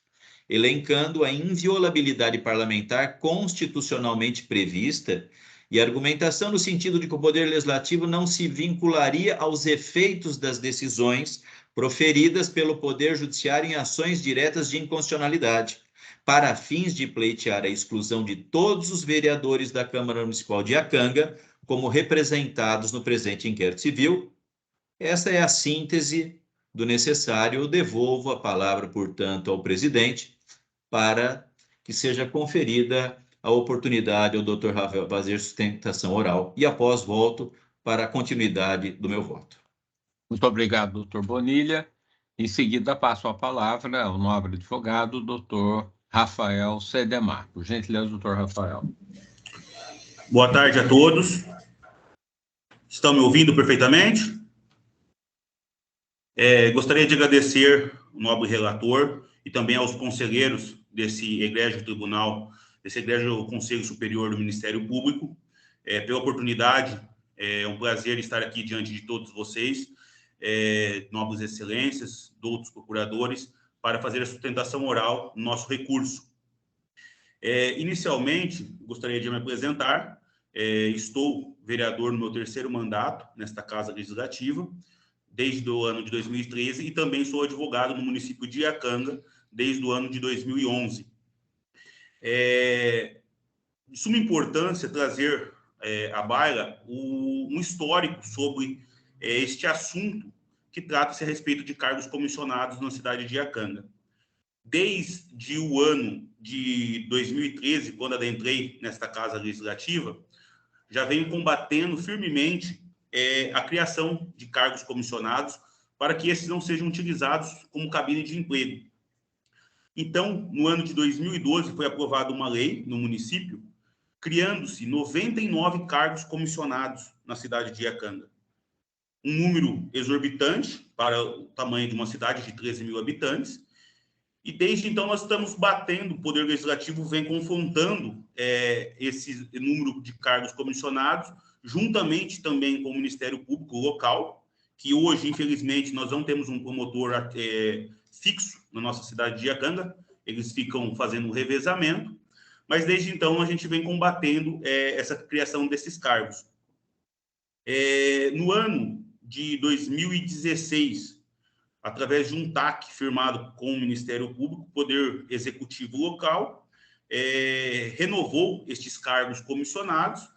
elencando a inviolabilidade parlamentar constitucionalmente prevista e argumentação no sentido de que o Poder Legislativo não se vincularia aos efeitos das decisões proferidas pelo Poder Judiciário em ações diretas de inconstitucionalidade, para fins de pleitear a exclusão de todos os vereadores da Câmara Municipal de Iacanga como representados no presente inquérito civil, Essa é a síntese do necessário. Eu devolvo a palavra, portanto, ao presidente para que seja conferida a oportunidade ao Dr. Rafael fazer sustentação oral e após volto para a continuidade do meu voto. Muito obrigado, doutor Bonilha. Em seguida, passo a palavra ao nobre advogado, doutor Rafael Cedemar. Por gentileza, doutor Rafael. Boa tarde a todos. Estão me ouvindo perfeitamente? Gostaria de agradecer ao nobre relator e também aos conselheiros desse egrégio tribunal, desse egrégio Conselho Superior do Ministério Público, pela oportunidade. É um prazer estar aqui diante de todos vocês, nobres excelências, doutos procuradores, para fazer a sustentação oral no nosso recurso. Inicialmente, gostaria de me apresentar. Estou vereador no meu 3º mandato nesta Casa Legislativa, desde o ano de 2013, e também sou advogado no município de Iacanga, desde o ano de 2011. De suma importância trazer à baila um histórico sobre este assunto que trata-se a respeito de cargos comissionados na cidade de Iacanga. Desde o ano de 2013, quando adentrei nesta Casa Legislativa, já venho combatendo firmemente a criação de cargos comissionados para que esses não sejam utilizados como cabine de emprego. Então, no ano de 2012, foi aprovada uma lei no município, criando-se 99 cargos comissionados na cidade de Iacanga. Um número exorbitante para o tamanho de uma cidade de 13 mil habitantes. E desde então nós estamos batendo, o Poder Legislativo vem confrontando esse número de cargos comissionados, juntamente também com o Ministério Público local, que hoje, infelizmente, nós não temos um promotor fixo na nossa cidade de Iacanga, eles ficam fazendo um revezamento, mas desde então a gente vem combatendo essa criação desses cargos. No ano de 2016, através de um TAC firmado com o Ministério Público, o Poder Executivo local renovou estes cargos comissionados,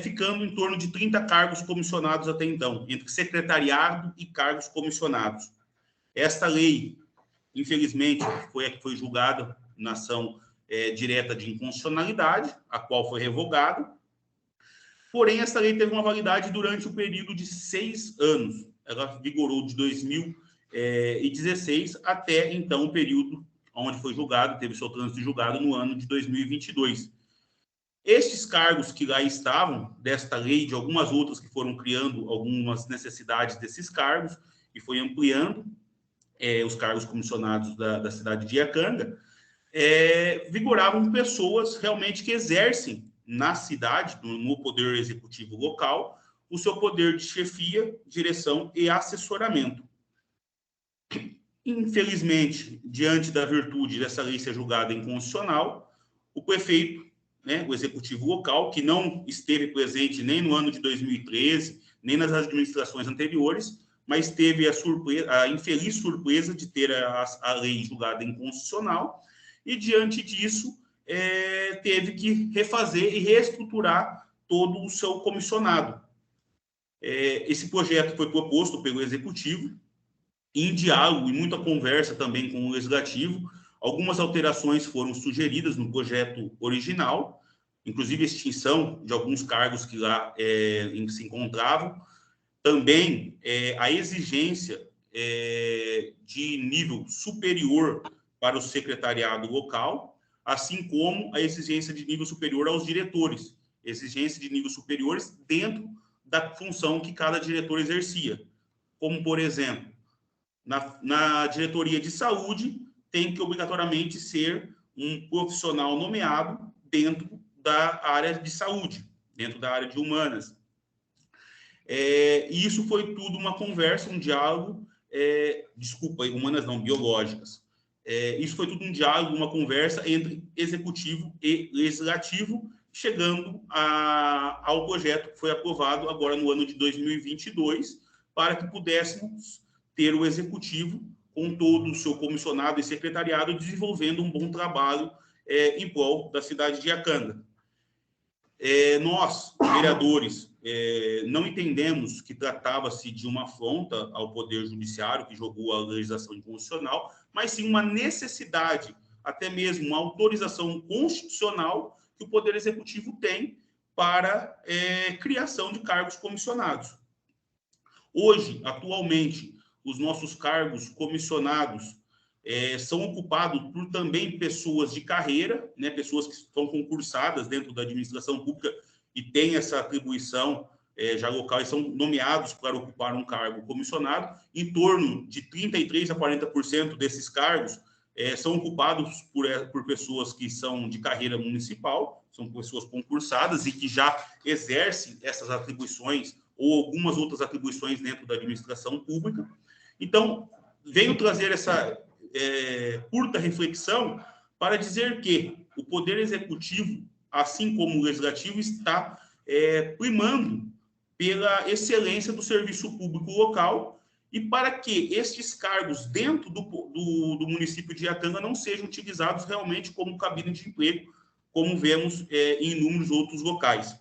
ficando em torno de 30 cargos comissionados até então, entre secretariado e cargos comissionados. Esta lei, infelizmente, foi julgada na ação direta de inconstitucionalidade, a qual foi revogada. Porém, essa lei teve uma validade durante o período de 6 anos. Ela vigorou de 2016 até, então, o período onde foi julgado, teve seu trânsito julgado no ano de 2022. Estes cargos que lá estavam, desta lei, de algumas outras que foram criando algumas necessidades desses cargos, e foi ampliando os cargos comissionados da cidade de Iacanga, vigoravam pessoas realmente que exercem na cidade, no Poder Executivo local, o seu poder de chefia, direção e assessoramento. Infelizmente, diante da virtude dessa lei ser julgada inconstitucional, o prefeito, o executivo local, que não esteve presente nem no ano de 2013, nem nas administrações anteriores, mas teve a infeliz surpresa de ter a lei julgada inconstitucional, e diante disso, teve que refazer e reestruturar todo o seu comissionado. Esse projeto foi proposto pelo Executivo, em diálogo e muita conversa também com o Legislativo. Algumas alterações foram sugeridas no projeto original, inclusive a extinção de alguns cargos que lá se encontravam. Também a exigência de nível superior para o secretariado local, assim como a exigência de nível superior aos diretores, exigência de nível superiores dentro da função que cada diretor exercia. Como, por exemplo, na diretoria de saúde, tem que obrigatoriamente ser um profissional nomeado dentro da área de saúde, dentro da área de humanas. E isso foi tudo uma conversa, um diálogo, humanas não, biológicas. Isso foi tudo um diálogo, uma conversa entre executivo e legislativo, chegando ao projeto que foi aprovado agora no ano de 2022, para que pudéssemos ter o executivo com todo o seu comissionado e secretariado desenvolvendo um bom trabalho em prol da cidade de Iacanga. Nós, vereadores, não entendemos que tratava-se de uma afronta ao Poder Judiciário, que jogou a legislação inconstitucional, mas sim uma necessidade, até mesmo uma autorização constitucional que o Poder Executivo tem para criação de cargos comissionados. Hoje, atualmente, os nossos cargos comissionados são ocupados por também pessoas de carreira, né, pessoas que estão concursadas dentro da administração pública e têm essa atribuição já local e são nomeados para ocupar um cargo comissionado. Em torno de 33% a 40% desses cargos são ocupados por pessoas que são de carreira municipal, são pessoas concursadas e que já exercem essas atribuições ou algumas outras atribuições dentro da administração pública. Então, venho trazer essa curta reflexão para dizer que o Poder Executivo, assim como o Legislativo, está primando pela excelência do serviço público local e para que estes cargos dentro do município de Iacanga não sejam utilizados realmente como cabine de emprego, como vemos em inúmeros outros locais.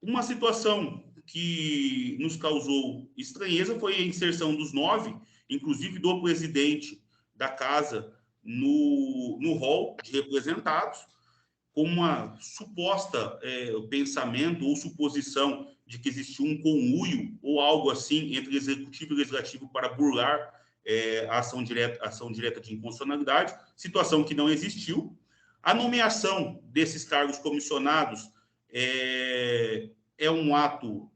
Uma situação que nos causou estranheza foi a inserção dos 9, inclusive do presidente da casa, no rol de representados, com uma suposta pensamento ou suposição de que existiu um conluio ou algo assim entre executivo e legislativo para burlar a ação direta de inconstitucionalidade, situação que não existiu. A nomeação desses cargos comissionados é um ato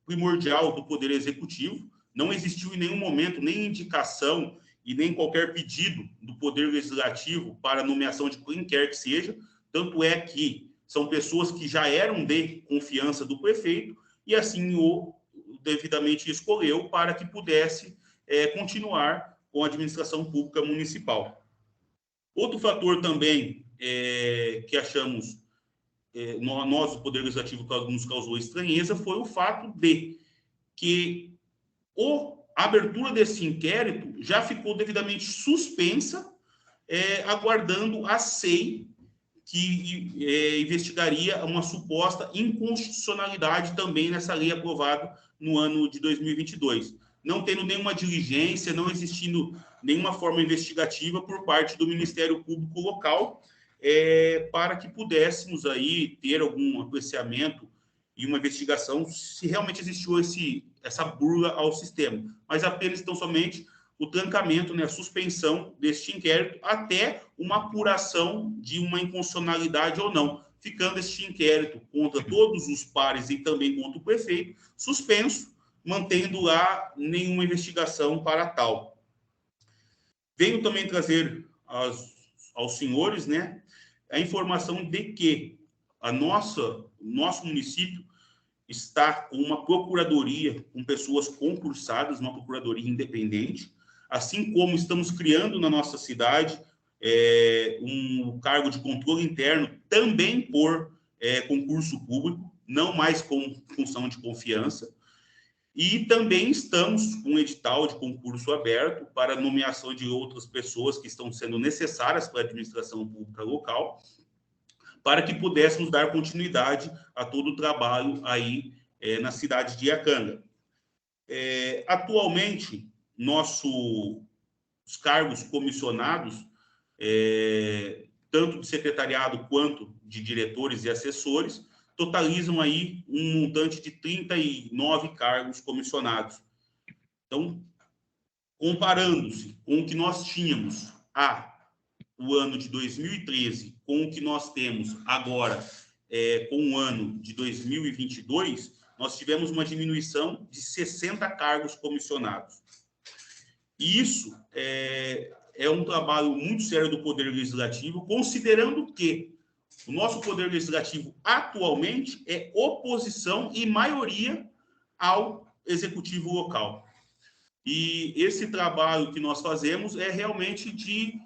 primordial do Poder Executivo. Não existiu em nenhum momento nem indicação e nem qualquer pedido do Poder Legislativo para nomeação de quem quer que seja. Tanto é que são pessoas que já eram de confiança do prefeito e assim o devidamente escolheu para que pudesse continuar com a administração pública municipal. Outro fator também que achamos, nós, o Poder Legislativo, nos causou estranheza, foi o fato de que a abertura desse inquérito já ficou devidamente suspensa, aguardando a SEI, que investigaria uma suposta inconstitucionalidade também nessa lei aprovada no ano de 2022. Não tendo nenhuma diligência, não existindo nenhuma forma investigativa por parte do Ministério Público local, para que pudéssemos aí ter algum apreciamento e uma investigação se realmente existiu essa burla ao sistema, mas apenas tão somente o trancamento, né, a suspensão deste inquérito até uma apuração de uma inconstitucionalidade ou não, ficando este inquérito contra todos os pares e também contra o prefeito suspenso, mantendo lá nenhuma investigação para tal. Venho também trazer aos senhores, né, a informação de que nosso município está com uma procuradoria com pessoas concursadas, uma procuradoria independente, assim como estamos criando na nossa cidade um cargo de controle interno também por concurso público, não mais com função de confiança, e também estamos com um edital de concurso aberto para nomeação de outras pessoas que estão sendo necessárias para a administração pública local, para que pudéssemos dar continuidade a todo o trabalho aí na cidade de Iacanga. Atualmente, os cargos comissionados, tanto de secretariado quanto de diretores e assessores, totalizam aí um montante de 39 cargos comissionados. Então, comparando-se com o que nós tínhamos o ano de 2013 com o que nós temos agora com o ano de 2022, nós tivemos uma diminuição de 60 cargos comissionados. E isso é um trabalho muito sério do Poder Legislativo, considerando que o nosso Poder Legislativo atualmente é oposição e maioria ao Executivo local. E esse trabalho que nós fazemos é realmente de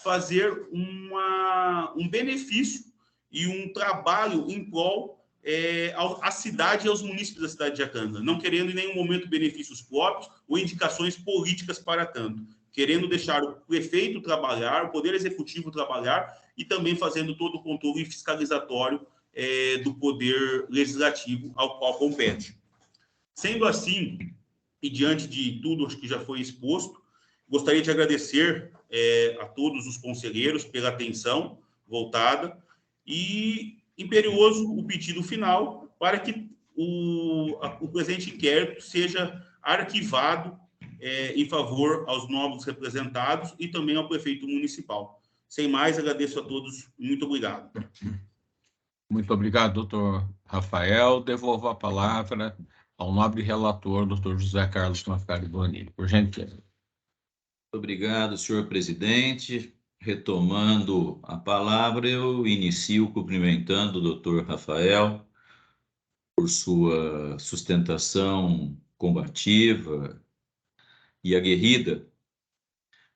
fazer um benefício e um trabalho em prol à cidade e aos munícipes da cidade de Iacanga, não querendo em nenhum momento benefícios próprios ou indicações políticas para tanto. querendo deixar o prefeito trabalhar, o Poder Executivo trabalhar e também fazendo todo o controle fiscalizatório do Poder Legislativo ao qual compete. Sendo assim, e diante de tudo que já foi exposto, gostaria de agradecer a todos os conselheiros pela atenção voltada e imperioso o pedido final para que o presente inquérito seja arquivado em favor aos novos representados e também ao prefeito municipal. Sem mais, agradeço a todos. Muito obrigado. Muito obrigado, doutor Rafael. Devolvo a palavra ao nobre relator, doutor José Carlos Mascari Bonini. Por gentileza. Obrigado, senhor presidente. Retomando a palavra, eu inicio cumprimentando o doutor Rafael por sua sustentação combativa e aguerrida.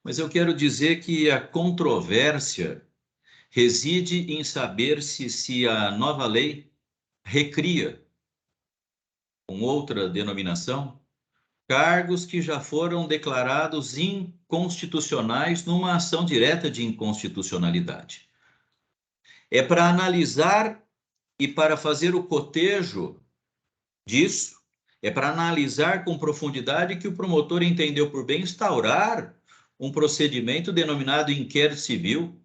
Mas eu quero dizer que a controvérsia reside em saber se a nova lei recria, com outra denominação, cargos que já foram declarados inconstitucionais numa ação direta de inconstitucionalidade. É para analisar e para fazer o cotejo disso, é para analisar com profundidade que o promotor entendeu por bem instaurar um procedimento denominado inquérito civil,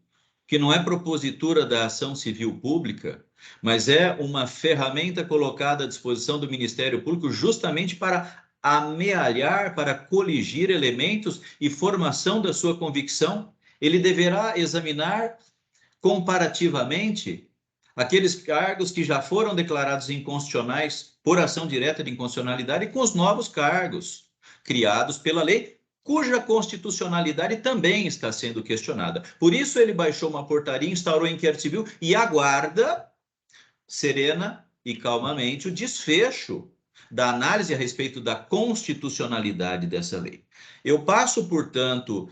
que não é propositura da ação civil pública, mas é uma ferramenta colocada à disposição do Ministério Público justamente para amealhar, para coligir elementos e formação da sua convicção. Ele deverá examinar comparativamente aqueles cargos que já foram declarados inconstitucionais por ação direta de inconstitucionalidade com os novos cargos criados pela lei, cuja constitucionalidade também está sendo questionada. Por isso ele baixou uma portaria, instaurou inquérito civil e aguarda serena e calmamente o desfecho da análise a respeito da constitucionalidade dessa lei. Eu passo, portanto,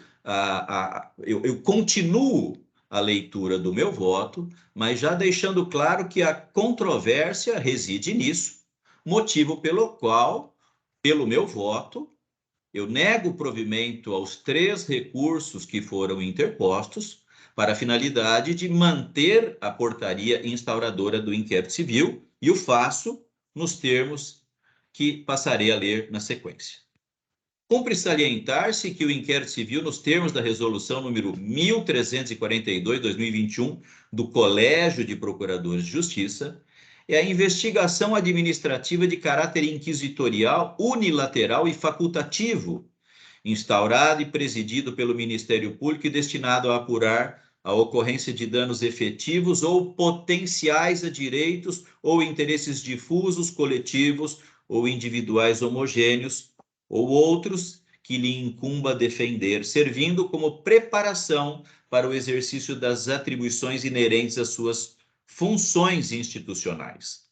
eu continuo a leitura do meu voto, mas já deixando claro que a controvérsia reside nisso, motivo pelo qual, pelo meu voto, eu nego provimento aos 3 recursos que foram interpostos para a finalidade de manter a portaria instauradora do inquérito civil e o faço nos termos que passarei a ler na sequência. Cumpre salientar-se que o inquérito civil, nos termos da resolução número 1342/2021 do Colégio de Procuradores de Justiça, é a investigação administrativa de caráter inquisitorial, unilateral e facultativo, instaurado e presidido pelo Ministério Público e destinado a apurar a ocorrência de danos efetivos ou potenciais a direitos ou interesses difusos, coletivos ou individuais homogêneos, ou outros que lhe incumba defender, servindo como preparação para o exercício das atribuições inerentes às suas funções institucionais.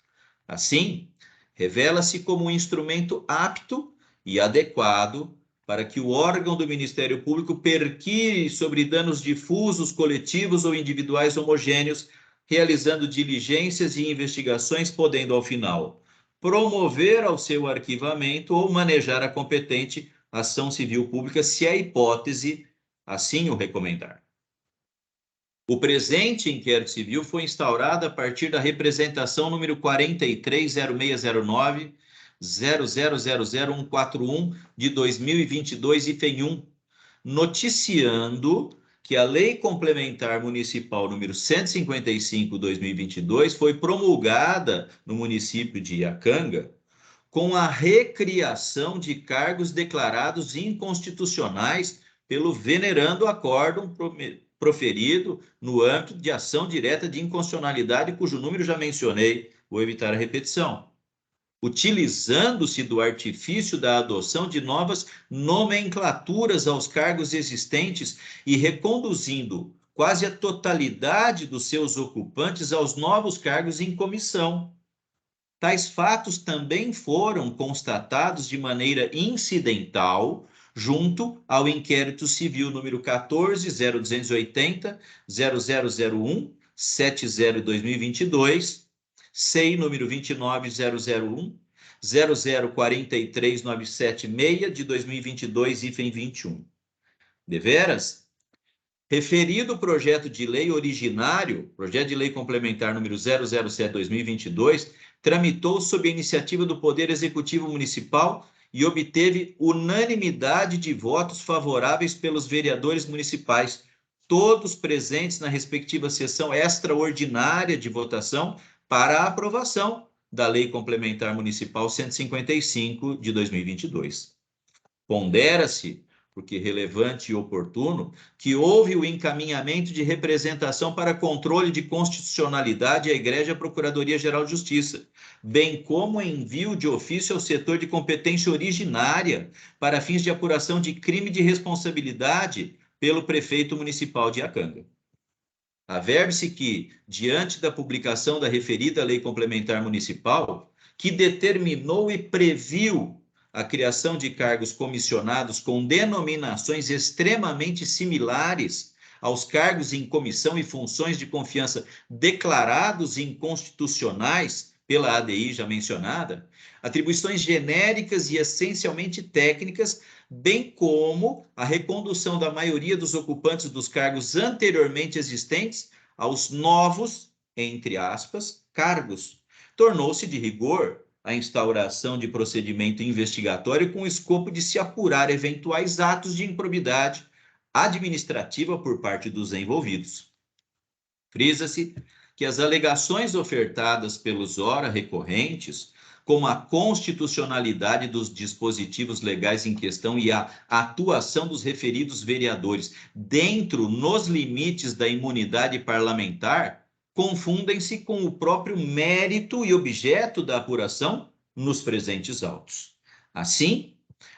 Assim, revela-se como um instrumento apto e adequado para que o órgão do Ministério Público perquire sobre danos difusos, coletivos ou individuais homogêneos, realizando diligências e investigações, podendo, ao final, promover ao seu arquivamento ou manejar a competente ação civil pública, se a hipótese assim o recomendar. O presente inquérito civil foi instaurado a partir da representação número 430609-0000141 de 2022, item 1, noticiando que a Lei Complementar Municipal número 155/2022 foi promulgada no município de Iacanga com a recriação de cargos declarados inconstitucionais pelo venerando acórdão proferido no âmbito de ação direta de inconstitucionalidade, cujo número já mencionei, vou evitar a repetição, utilizando-se do artifício da adoção de novas nomenclaturas aos cargos existentes e reconduzindo quase a totalidade dos seus ocupantes aos novos cargos em comissão. Tais fatos também foram constatados de maneira incidental junto ao inquérito civil número 14.0280.0001.70/2022, SEI número 29.001.0043976 de 2022, item 21. Deveras? Referido projeto de lei originário, projeto de lei complementar número 007/2022, tramitou sob a iniciativa do Poder Executivo Municipal e obteve unanimidade de votos favoráveis pelos vereadores municipais, todos presentes na respectiva sessão extraordinária de votação para a aprovação da Lei Complementar Municipal 155 de 2022. Pondera-se, porque relevante e oportuno, que houve o encaminhamento de representação para controle de constitucionalidade à Egrégia Procuradoria-Geral de Justiça, bem como envio de ofício ao setor de competência originária para fins de apuração de crime de responsabilidade pelo prefeito municipal de Iacanga. Averbe-se que, diante da publicação da referida Lei Complementar Municipal, que determinou e previu a criação de cargos comissionados com denominações extremamente similares aos cargos em comissão e funções de confiança declarados inconstitucionais pela ADI já mencionada, atribuições genéricas e essencialmente técnicas, bem como a recondução da maioria dos ocupantes dos cargos anteriormente existentes aos novos, entre aspas, cargos. Tornou-se de rigor a instauração de procedimento investigatório com o escopo de se apurar eventuais atos de improbidade administrativa por parte dos envolvidos. Frisa-se que as alegações ofertadas pelos ora recorrentes, como a constitucionalidade dos dispositivos legais em questão e a atuação dos referidos vereadores dentro nos limites da imunidade parlamentar, confundem-se com o próprio mérito e objeto da apuração nos presentes autos. Assim,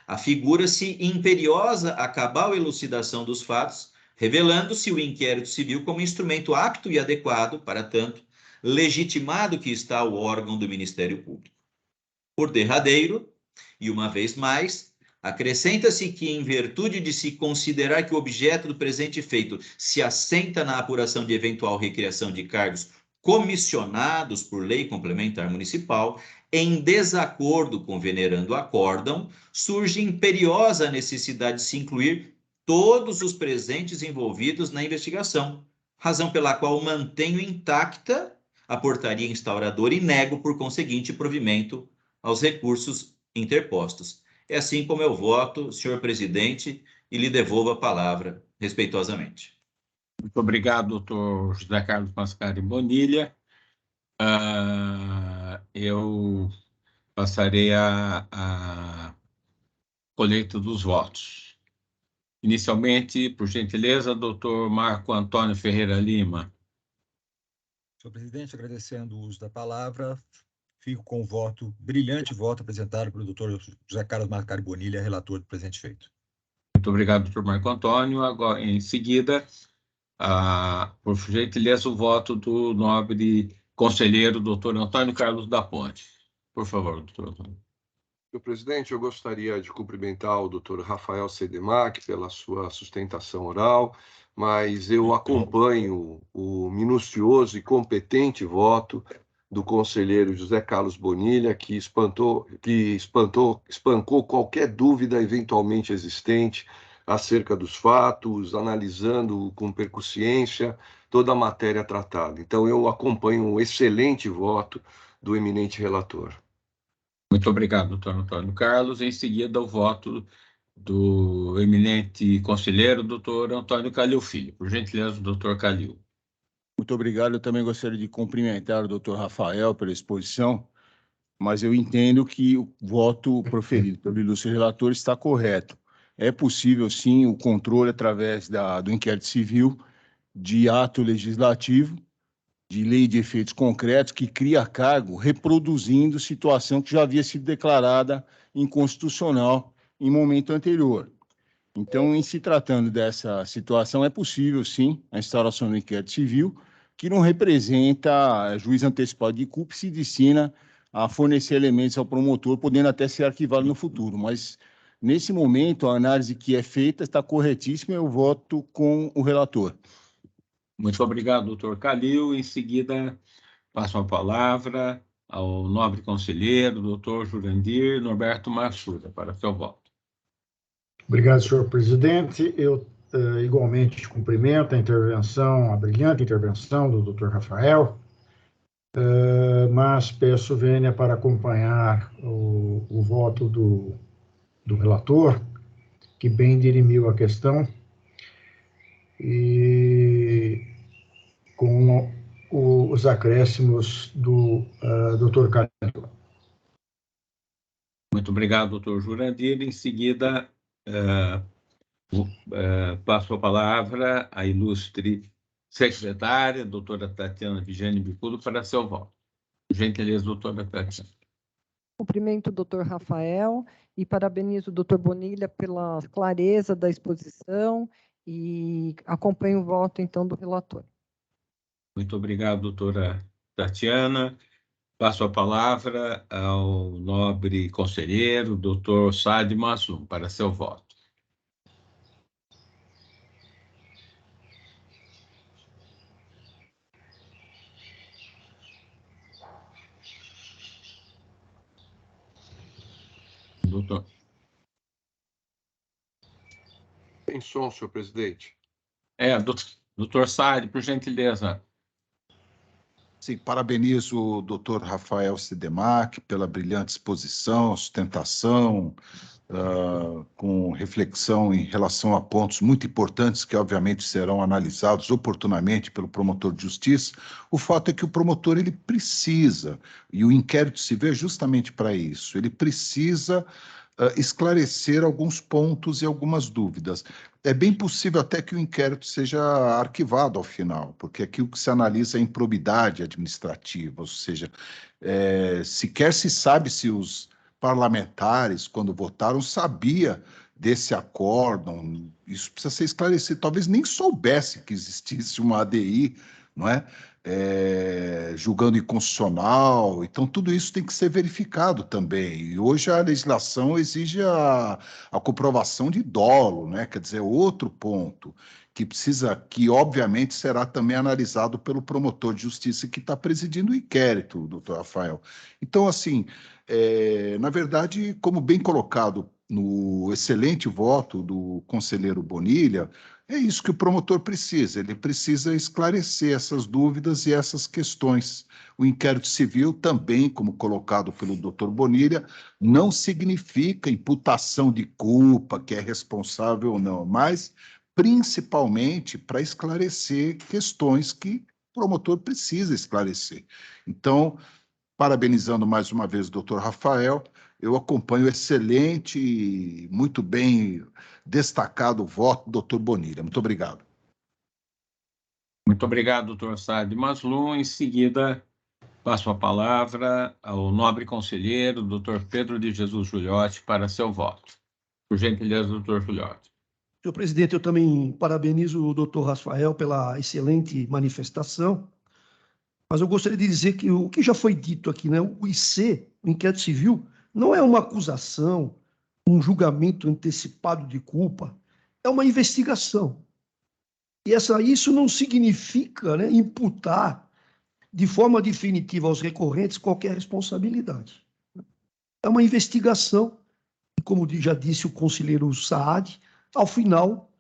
afigura-se imperiosa a cabal elucidação dos fatos, revelando-se o inquérito civil como instrumento apto e adequado, para tanto, legitimado que está o órgão do Ministério Público. Por derradeiro, e uma vez mais, acrescenta-se que, em virtude de se considerar que o objeto do presente feito se assenta na apuração de eventual recriação de cargos comissionados por lei complementar municipal, em desacordo com o venerando acórdão, surge imperiosa necessidade de se incluir todos os presentes envolvidos na investigação, razão pela qual mantenho intacta a portaria instauradora e nego, por conseguinte, provimento aos recursos interpostos. É assim como eu voto, senhor presidente, e lhe devolvo a palavra, respeitosamente. Muito obrigado, doutor José Carlos Mascari Bonilha. Eu passarei a colheita dos votos. Inicialmente, por gentileza, doutor Marco Antônio Ferreira Lima. Senhor presidente, agradecendo o uso da palavra, fico com o voto, brilhante voto apresentado pelo doutor José Carlos Mascari Bonilha, relator do presente feito. Muito obrigado, doutor Marco Antônio. Agora, em seguida, por gentileza, o voto do nobre conselheiro, doutor Antônio Carlos da Ponte. Por favor, doutor Antônio. Senhor presidente, eu gostaria de cumprimentar o doutor Rafael Sedemac pela sua sustentação oral, mas eu acompanho o minucioso e competente voto do conselheiro José Carlos Bonilha, que espancou qualquer dúvida eventualmente existente acerca dos fatos, analisando com percussiência toda a matéria tratada. Então, eu acompanho um excelente voto do eminente relator. Muito obrigado, doutor Antônio Carlos. Em seguida, o voto do eminente conselheiro, doutor Antônio Calil Filho. Por gentileza, doutor Calil. Muito obrigado. Eu também gostaria de cumprimentar o doutor Rafael pela exposição, mas eu entendo que o voto proferido pelo ilustre relator está correto. É possível, sim, o controle através do inquérito civil de ato legislativo, de lei de efeitos concretos, que cria cargo reproduzindo situação que já havia sido declarada inconstitucional em momento anterior. Então, em se tratando dessa situação, é possível, sim, a instauração do inquérito civil, que não representa juiz antecipado de culpa e se destina a fornecer elementos ao promotor, podendo até ser arquivado no futuro. Mas, nesse momento, a análise que é feita está corretíssima e eu voto com o relator. Muito obrigado, doutor Calil. Em seguida, passo a palavra ao nobre conselheiro, doutor Jurandir Norberto Marsura, para seu voto. Obrigado, senhor presidente. Eu igualmente cumprimento a brilhante intervenção do Dr. Rafael, mas peço vênia para acompanhar o voto do relator, que bem dirimiu a questão, e com os acréscimos do Dr. Calil. Muito obrigado, doutor Jurandir. Em seguida, passo a palavra à ilustre secretária, doutora Tatiana Vigeni Bicudo, para seu voto. Gentileza, doutora Tatiana. Cumprimento o doutor Rafael e parabenizo o doutor Bonilha pela clareza da exposição e acompanho o voto, então, do relator. Muito obrigado, doutora Tatiana. Passo a palavra ao nobre conselheiro, doutor Saad Massum, para seu voto. Doutor. Tem som, senhor presidente. Doutor Saad, por gentileza. Sim, parabenizo o doutor Rafael Sidemac pela brilhante exposição, sustentação, com reflexão em relação a pontos muito importantes que, obviamente, serão analisados oportunamente pelo promotor de justiça. O fato é que o promotor ele precisa, e o inquérito civil é justamente para isso, ele precisa esclarecer alguns pontos e algumas dúvidas. É bem possível até que o inquérito seja arquivado ao final, porque aqui o que se analisa é a improbidade administrativa, ou seja, sequer se sabe se os parlamentares, quando votaram, sabia desse acórdão. Isso precisa ser esclarecido. Talvez nem soubesse que existisse uma ADI, não é? Julgando inconstitucional. Então, tudo isso tem que ser verificado também. E hoje a legislação exige a comprovação de dolo, né? Quer dizer, outro ponto que obviamente será também analisado pelo promotor de justiça que está presidindo o inquérito, doutor Rafael. Então, assim, na verdade, como bem colocado no excelente voto do conselheiro Bonilha, é isso que o promotor precisa, ele precisa esclarecer essas dúvidas e essas questões. O inquérito civil também, como colocado pelo doutor Bonilha, não significa imputação de culpa, que é responsável ou não, mas principalmente para esclarecer questões que o promotor precisa esclarecer. Então, parabenizando mais uma vez o doutor Rafael, eu acompanho o excelente e muito bem destacado voto do doutor Bonilha. Muito obrigado. Muito obrigado, doutor Saad Maslum. Em seguida, passo a palavra ao nobre conselheiro, doutor Pedro de Jesus Juliotti, para seu voto. Por gentileza, doutor Juliotti. Senhor presidente, eu também parabenizo o doutor Rafael pela excelente manifestação, mas eu gostaria de dizer que o que já foi dito aqui, né? O IC, o inquérito civil, não é uma acusação, um julgamento antecipado de culpa, é uma investigação. E isso não significa, né, imputar de forma definitiva aos recorrentes qualquer responsabilidade. É uma investigação, e como já disse o conselheiro Saad, ao final,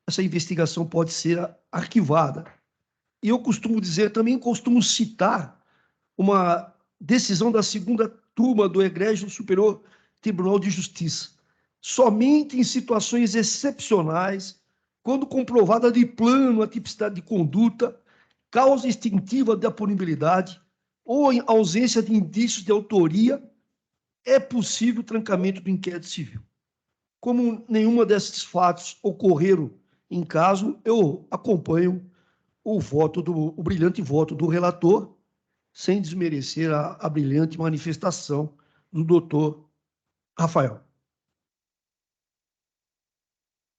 essa investigação pode ser arquivada. E eu costumo citar uma decisão da segunda turma do Egrégio Superior Tribunal de Justiça. Somente em situações excepcionais, quando comprovada de plano a tipicidade de conduta, causa extintiva da punibilidade ou em ausência de indícios de autoria, é possível o trancamento do inquérito civil. Como nenhuma desses fatos ocorreram em caso, eu acompanho o brilhante voto do relator, sem desmerecer a brilhante manifestação do doutor Rafael.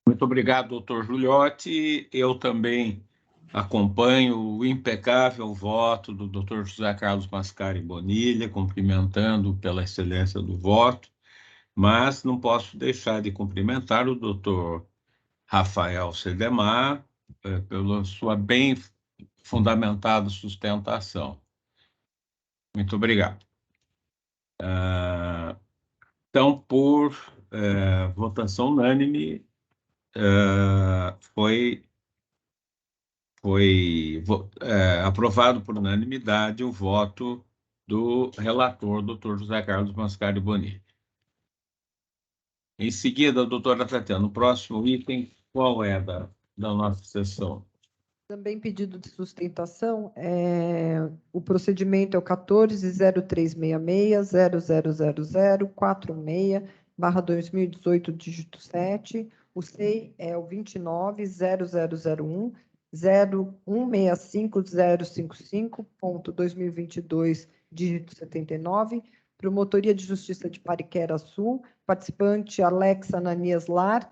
Muito obrigado, doutor Juliotti. Eu também acompanho o impecável voto do doutor José Carlos Mascari Bonilha, cumprimentando pela excelência do voto, mas não posso deixar de cumprimentar o doutor Rafael Sedemar pela sua bem fundamentada sustentação. Muito obrigado. Então, por votação unânime, foi aprovado por unanimidade o voto do relator, doutor José Carlos Mascari Bonini. Em seguida, doutora Tatiana, o próximo item, qual é da nossa sessão? Também pedido de sustentação, o procedimento é o 14.0366-000046/2018, dígito 7. O SEI é o 29.0001/0165055.2022, dígito 79. Promotoria de Justiça de Pariquera Sul, participante Alex Ananias Lar,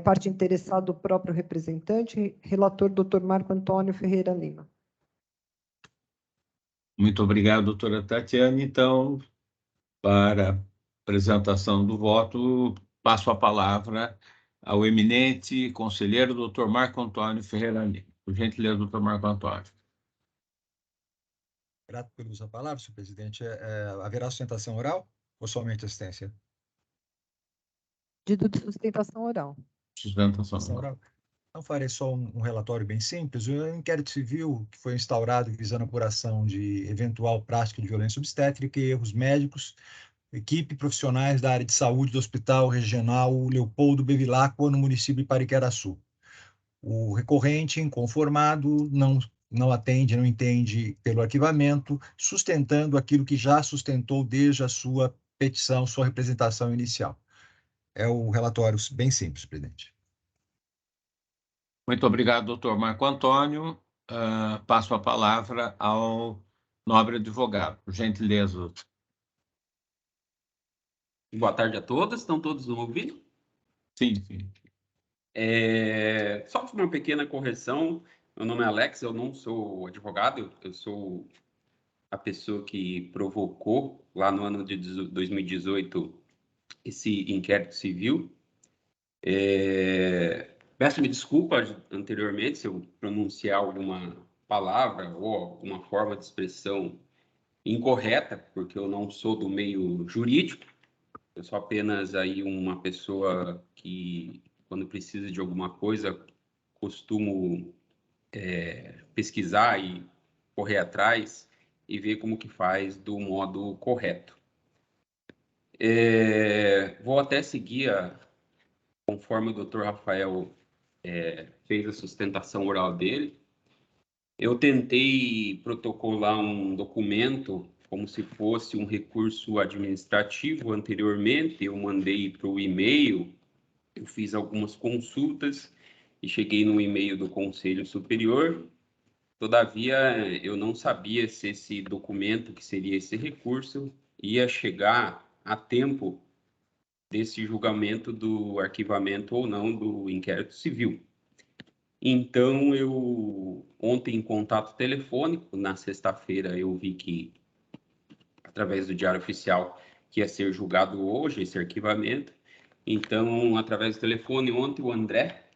parte interessada, o próprio representante, relator, doutor Marco Antônio Ferreira Lima. Muito obrigado, doutora Tatiana. Então, para a apresentação do voto, passo a palavra ao eminente conselheiro, doutor Marco Antônio Ferreira Lima. Por gentileza, doutor Marco Antônio. Grato pelo uso da palavra, senhor presidente. Haverá sustentação oral ou somente assistência? Pedido de sustentação oral. Sustentação oral. Então, farei só um relatório bem simples. O inquérito civil que foi instaurado visando a apuração de eventual prática de violência obstétrica e erros médicos, equipe profissionais da área de saúde do Hospital Regional Leopoldo Bevilacqua, no município de Pariquera-Sul. O recorrente inconformado não atende, não entende pelo arquivamento, sustentando aquilo que já sustentou desde a sua petição, sua representação inicial. É o relatório bem simples, presidente. Muito obrigado, doutor Marco Antônio. Passo a palavra ao nobre advogado. Por gentileza. Boa tarde a todos. Estão todos me ouvindo? Sim, sim. Só uma pequena correção. Meu nome é Alex, eu não sou advogado, eu sou a pessoa que provocou, lá no ano de 2018, esse inquérito civil. Peço-me desculpas anteriormente se eu pronunciar alguma palavra ou alguma forma de expressão incorreta, porque eu não sou do meio jurídico, eu sou apenas aí uma pessoa que, quando precisa de alguma coisa, costumo pesquisar e correr atrás e ver como que faz do modo correto. Vou até seguir conforme o Dr. Rafael fez a sustentação oral dele. Eu tentei protocolar um documento como se fosse um recurso administrativo anteriormente, eu mandei para o e-mail, eu fiz algumas consultas e cheguei no e-mail do Conselho Superior. Todavia, eu não sabia se esse documento, que seria esse recurso, ia chegar a tempo desse julgamento do arquivamento ou não do inquérito civil. Então, ontem, em contato telefônico, na sexta-feira, eu vi que, através do Diário Oficial, que ia ser julgado hoje esse arquivamento. Então, através do telefone, ontem o André,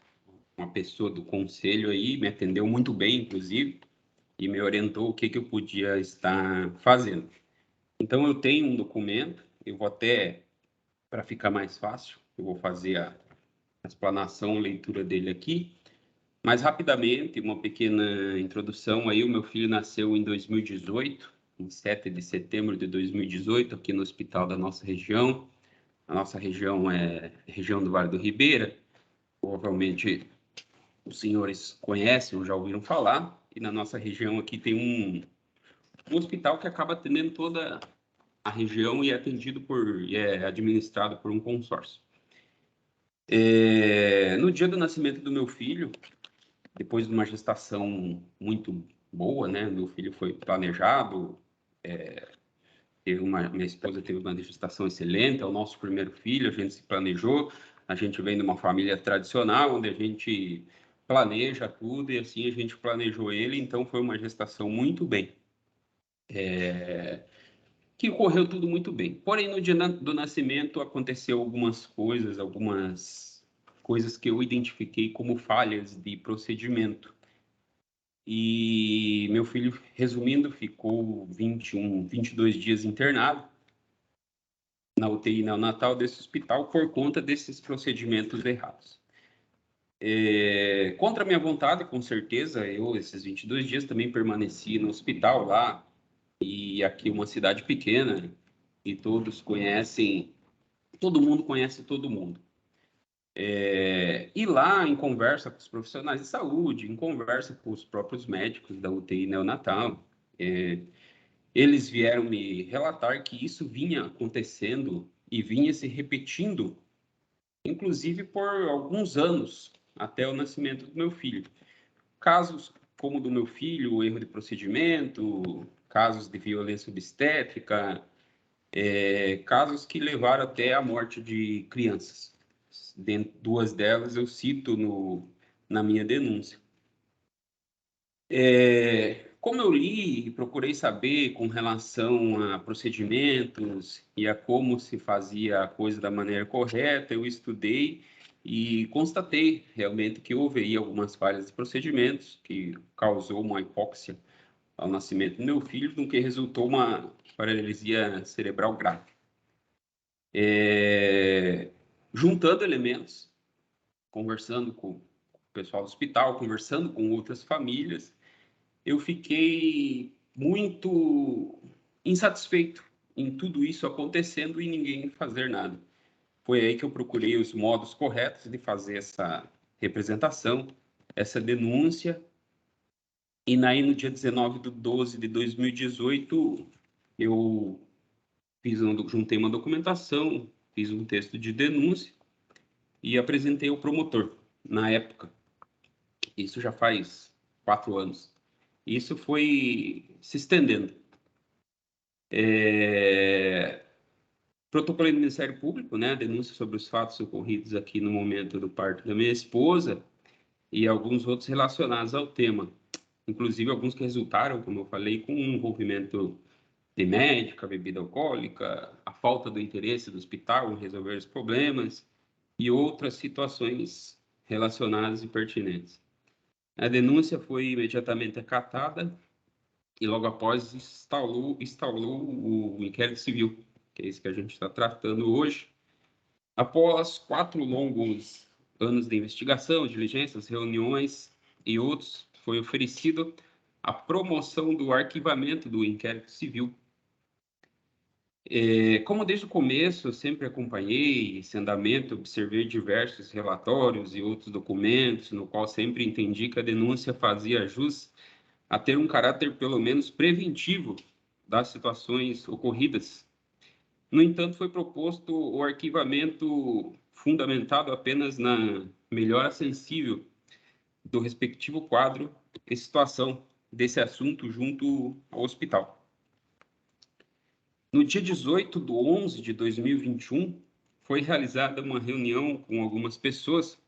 uma pessoa do conselho aí, me atendeu muito bem, inclusive, e me orientou o que eu podia estar fazendo. Então, eu tenho um documento, eu vou até, para ficar mais fácil, eu vou fazer a explanação, leitura dele aqui. Mas, rapidamente, uma pequena introdução aí, o meu filho nasceu em 2018, em 7 de setembro de 2018, aqui no hospital da nossa região. A nossa região é a região do Vale do Ribeira, provavelmente os senhores conhecem ou já ouviram falar, e na nossa região aqui tem um hospital que acaba atendendo toda a região e é administrado por um consórcio. No dia do nascimento do meu filho, depois de uma gestação muito boa, né? Meu filho foi planejado, minha esposa teve uma gestação excelente, é o nosso primeiro filho, a gente se planejou, a gente vem de uma família tradicional, onde a gente planeja tudo, e assim a gente planejou ele, então foi uma gestação muito bem. Que correu tudo muito bem. Porém, no dia do nascimento aconteceu algumas coisas que eu identifiquei como falhas de procedimento. E meu filho, resumindo, ficou 22 dias internado na UTI neonatal desse hospital por conta desses procedimentos errados. Contra a minha vontade, com certeza, eu, esses 22 dias, também permaneci no hospital lá, e aqui uma cidade pequena, e todos conhecem, todo mundo conhece todo mundo. E lá, em conversa com os profissionais de saúde, em conversa com os próprios médicos da UTI neonatal, eles vieram me relatar que isso vinha acontecendo e vinha se repetindo, inclusive por alguns anos, até o nascimento do meu filho. Casos como o do meu filho, erro de procedimento, casos de violência obstétrica, casos que levaram até a morte de crianças. Duas delas eu cito na minha denúncia. Como eu li e procurei saber com relação a procedimentos e a como se fazia a coisa da maneira correta, eu estudei e constatei realmente que houve aí algumas falhas de procedimentos que causou uma hipóxia ao nascimento do meu filho, no que resultou uma paralisia cerebral grave. Juntando elementos, conversando com o pessoal do hospital, conversando com outras famílias, eu fiquei muito insatisfeito em tudo isso acontecendo e ninguém fazer nada. Foi aí que eu procurei os modos corretos de fazer essa representação, essa denúncia, e aí no dia 19/12/2018, eu juntei uma documentação, fiz um texto de denúncia e apresentei ao promotor, na época. Isso já faz 4 anos. Isso foi se estendendo. Protocolei no Ministério Público, né, denúncia sobre os fatos ocorridos aqui no momento do parto da minha esposa e alguns outros relacionados ao tema. Inclusive alguns que resultaram, como eu falei, com um envolvimento de médica, bebida alcoólica, a falta do interesse do hospital em resolver os problemas e outras situações relacionadas e pertinentes. A denúncia foi imediatamente acatada e logo após instalou o inquérito civil, que é isso que a gente está tratando hoje. Após 4 longos anos de investigação, diligências, reuniões e outros, foi oferecido a promoção do arquivamento do inquérito civil. Como desde o começo eu sempre acompanhei esse andamento, observei diversos relatórios e outros documentos, no qual sempre entendi que a denúncia fazia jus a ter um caráter pelo menos preventivo das situações ocorridas. No entanto, foi proposto o arquivamento fundamentado apenas na melhora sensível do respectivo quadro e situação desse assunto junto ao hospital. No dia 18/11/2021, foi realizada uma reunião com algumas pessoas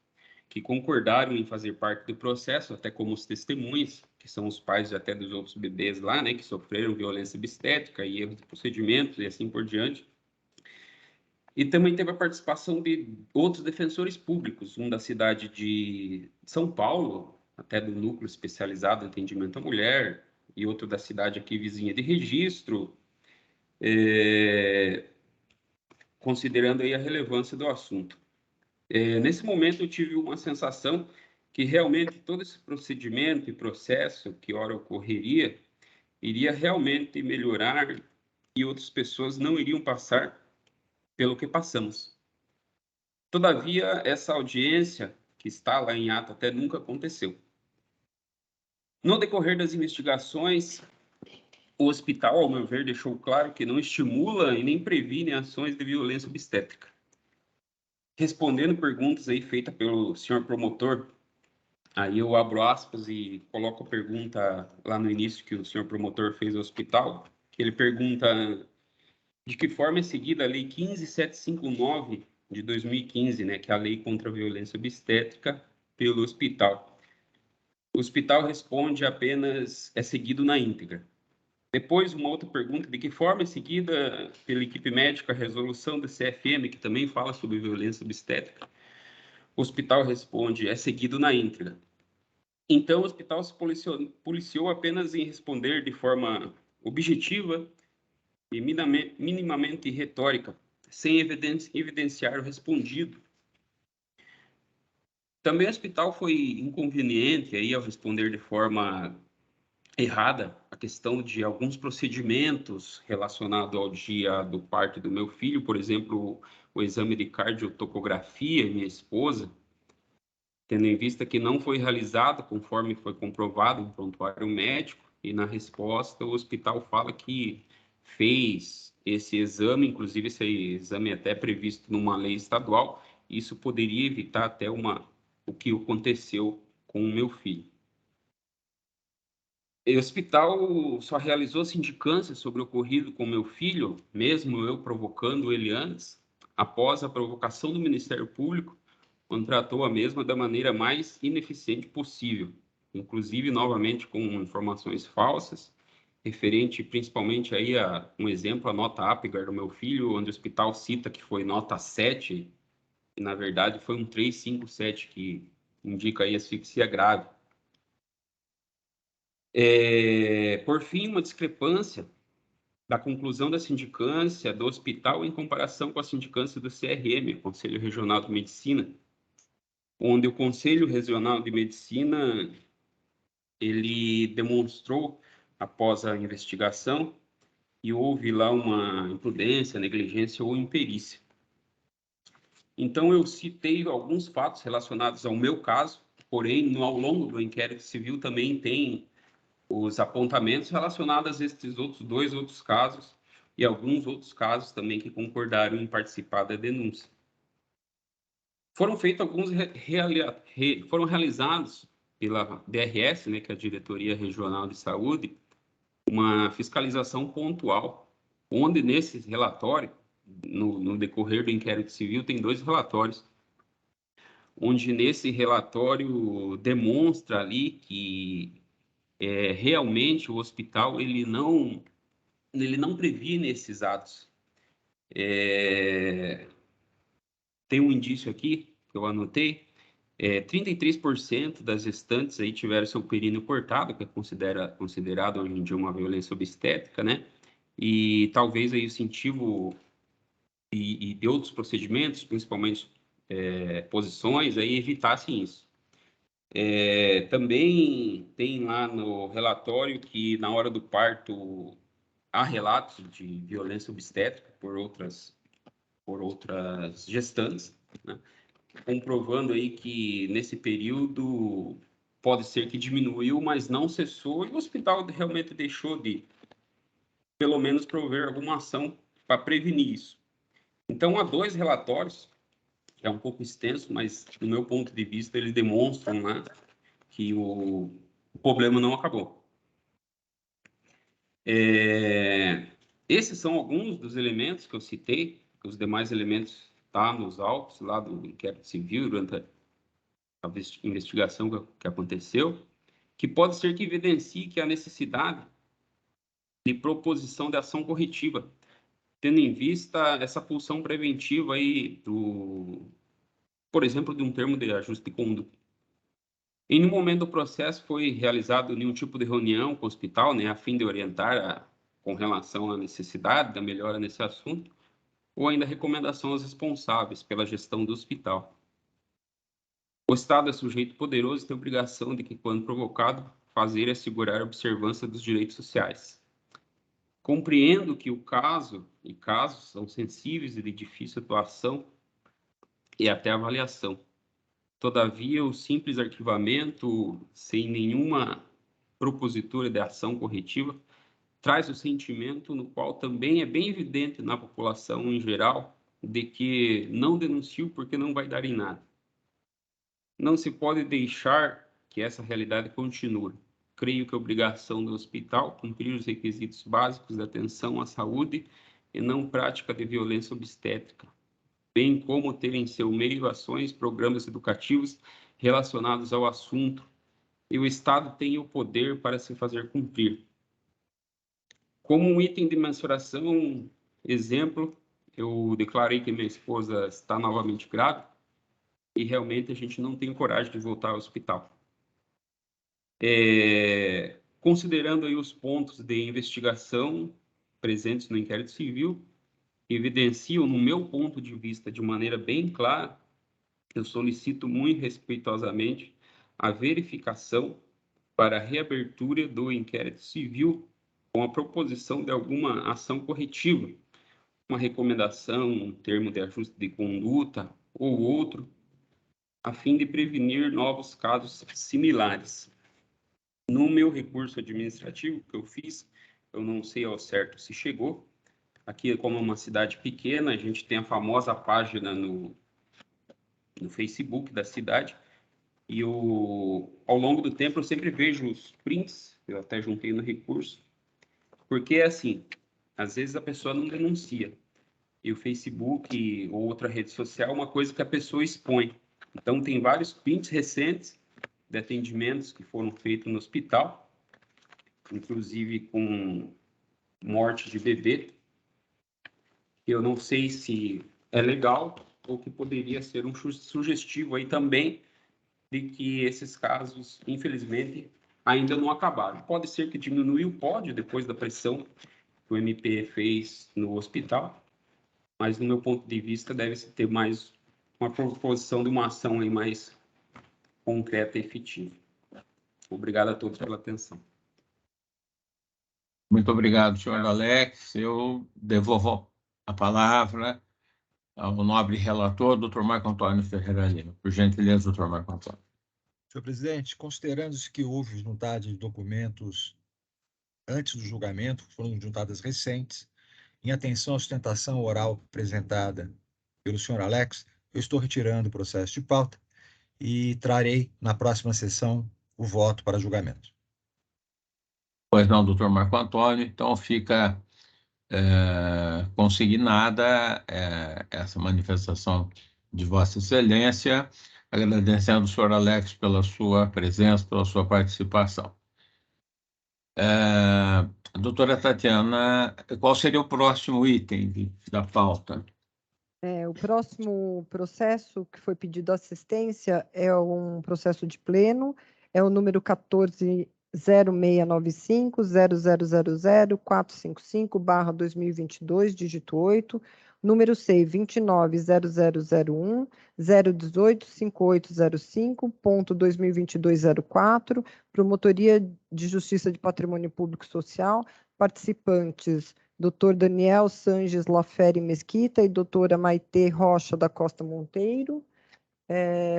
que concordaram em fazer parte do processo, até como os testemunhas, que são os pais até dos outros bebês lá, né, que sofreram violência obstétrica e erros de procedimentos e assim por diante. E também teve a participação de outros defensores públicos, um da cidade de São Paulo, até do núcleo especializado em atendimento à mulher, e outro da cidade aqui vizinha de Registro, considerando aí a relevância do assunto. Nesse momento eu tive uma sensação que realmente todo esse procedimento e processo que ora ocorreria iria realmente melhorar e outras pessoas não iriam passar pelo que passamos. Todavia, essa audiência, que está lá em ato, até nunca aconteceu. No decorrer das investigações, o hospital, ao meu ver, deixou claro que não estimula e nem previne ações de violência obstétrica. Respondendo perguntas aí feitas pelo senhor promotor, aí eu abro aspas e coloco a pergunta lá no início que o senhor promotor fez ao hospital, que ele pergunta de que forma é seguida a Lei 15.759 de 2015, né, que é a Lei contra a Violência Obstétrica pelo hospital. O hospital responde apenas é seguido na íntegra. Depois, uma outra pergunta, de que forma é seguida pela equipe médica a resolução do CFM, que também fala sobre violência obstétrica? O hospital responde, é seguido na íntegra. Então, o hospital se policiou apenas em responder de forma objetiva e minimamente retórica, sem evidenciar o respondido. Também o hospital foi inconveniente aí ao responder de forma errada a questão de alguns procedimentos relacionados ao dia do parto do meu filho, por exemplo, o exame de cardiotocografia em minha esposa, tendo em vista que não foi realizado conforme foi comprovado no prontuário médico, e na resposta o hospital fala que fez esse exame, inclusive esse exame é até previsto numa lei estadual, isso poderia evitar até o que aconteceu com o meu filho. O hospital só realizou sindicância sobre o ocorrido com meu filho, mesmo eu provocando ele antes, após a provocação do Ministério Público, contratou a mesma da maneira mais ineficiente possível, inclusive novamente com informações falsas, referente principalmente aí a um exemplo, a nota Apgar do meu filho, onde o hospital cita que foi nota 7, e na verdade foi um 357, que indica aí asfixia grave. Por fim, uma discrepância da conclusão da sindicância do hospital em comparação com a sindicância do CRM, Conselho Regional de Medicina, onde o Conselho Regional de Medicina ele demonstrou, após a investigação, que houve lá uma imprudência, negligência ou imperícia. Então, eu citei alguns fatos relacionados ao meu caso, porém, ao longo do inquérito civil também tem os apontamentos relacionados a esses dois outros casos e alguns outros casos também que concordaram em participar da denúncia. Foram feitos foram realizados pela DRS, né, que é a Diretoria Regional de Saúde, uma fiscalização pontual, onde nesse relatório, no decorrer do inquérito civil, tem 2 relatórios, onde nesse relatório demonstra ali que realmente o hospital ele não previne esses atos. Tem um indício aqui que eu anotei, 33% das gestantes aí tiveram seu períneo cortado, que é considerado hoje em dia uma violência obstétrica, né? E talvez aí o incentivo e de outros procedimentos, principalmente posições, aí evitassem isso. Também tem lá no relatório que na hora do parto há relatos de violência obstétrica por outras gestantes, né? Comprovando aí que nesse período pode ser que diminuiu, mas não cessou, e o hospital realmente deixou de, pelo menos, prover alguma ação para prevenir isso. Então, há 2 relatórios, é um pouco extenso, mas, do meu ponto de vista, eles demonstram, né, que o problema não acabou. Esses são alguns dos elementos que eu citei, os demais elementos estão nos autos lá do inquérito civil, durante a investigação que aconteceu, que pode ser que evidencie que há necessidade de proposição de ação corretiva, tendo em vista essa pulsão preventiva aí por exemplo, de um termo de ajuste de conduta. Em nenhum momento do processo foi realizado nenhum tipo de reunião com o hospital, né, a fim de orientar com relação à necessidade da melhora nesse assunto, ou ainda recomendação aos responsáveis pela gestão do hospital. O Estado é sujeito poderoso e tem obrigação de que, quando provocado, fazer e assegurar a observância dos direitos sociais. Compreendo que o caso e casos são sensíveis e de difícil atuação e até avaliação. Todavia, o simples arquivamento, sem nenhuma propositura de ação corretiva, traz o sentimento no qual também é bem evidente na população em geral de que não denuncio porque não vai dar em nada. Não se pode deixar que essa realidade continue. Creio que a obrigação do hospital cumprir os requisitos básicos de atenção à saúde e não prática de violência obstétrica, bem como ter em seu meio ações, programas educativos relacionados ao assunto, e o Estado tem o poder para se fazer cumprir. Como um item de mensuração, exemplo, eu declarei que minha esposa está novamente grávida, e realmente a gente não tem coragem de voltar ao hospital. Considerando aí os pontos de investigação presentes no inquérito civil, evidenciam, no meu ponto de vista, de maneira bem clara, eu solicito muito respeitosamente a verificação para a reabertura do inquérito civil com a proposição de alguma ação corretiva, uma recomendação, um termo de ajuste de conduta ou outro, a fim de prevenir novos casos similares. No meu recurso administrativo que eu fiz, eu não sei ao certo se chegou. Aqui, como é uma cidade pequena, a gente tem a famosa página no Facebook da cidade, e ao longo do tempo eu sempre vejo os prints, eu até juntei no recurso, porque é assim, às vezes a pessoa não denuncia, e o Facebook ou outra rede social é uma coisa que a pessoa expõe. Então tem vários prints recentes de atendimentos que foram feitos no hospital, inclusive com morte de bebê. Eu não sei se é legal ou que poderia ser um sugestivo aí também de que esses casos, infelizmente, ainda não acabaram. Pode ser que diminuiu, pode, depois da pressão que o MP fez no hospital, mas, no meu ponto de vista, deve-se ter mais uma proposição de uma ação aí mais concreta e efetiva. Obrigado a todos pela atenção. Muito obrigado, senhor Alex. Eu devolvo a palavra ao nobre relator, doutor Marco Antônio Ferreira Lima. Por gentileza, doutor Marco Antônio. Senhor presidente, considerando-se que houve juntagem de documentos antes do julgamento, foram juntadas recentes, em atenção à sustentação oral apresentada pelo senhor Alex, eu estou retirando o processo de pauta e trarei na próxima sessão o voto para julgamento. Pois não, doutor Marco Antônio. Então fica consignada essa manifestação de Vossa Excelência, agradecendo ao senhor Alex pela sua presença, pela sua participação. Doutora Tatiana, qual seria o próximo item da pauta? O próximo processo que foi pedido assistência é um processo de pleno, é o número 14.0695.0000.455/2022, dígito 8, número C, 29.0001, 018-5805.2022-04, Promotoria de Justiça de Patrimônio Público e Social, participantes Dr. Daniel Sanches Lafere Mesquita e doutora Maitê Rocha da Costa Monteiro.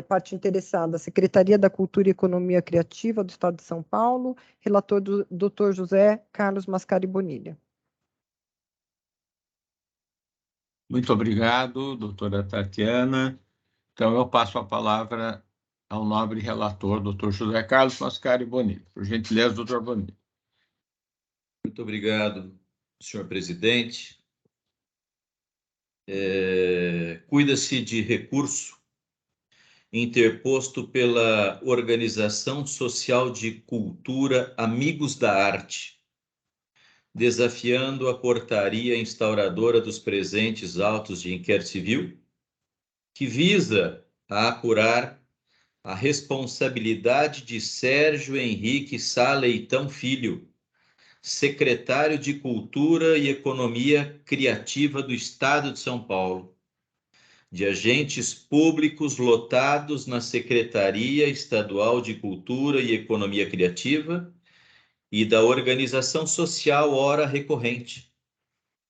Parte interessada, Secretaria da Cultura e Economia Criativa do Estado de São Paulo, relator do Dr. José Carlos Mascari Bonilha. Muito obrigado, doutora Tatiana. Então, eu passo a palavra ao nobre relator, doutor José Carlos Mascari Bonilha. Por gentileza, doutor Bonilha. Muito obrigado, senhor presidente. Cuida-se de recurso interposto pela Organização Social de Cultura Amigos da Arte, desafiando a portaria instauradora dos presentes autos de inquérito civil, que visa a apurar a responsabilidade de Sérgio Henrique Sá Leitão Filho, secretário de Cultura e Economia Criativa do Estado de São Paulo, de agentes públicos lotados na Secretaria Estadual de Cultura e Economia Criativa e da organização social ora recorrente,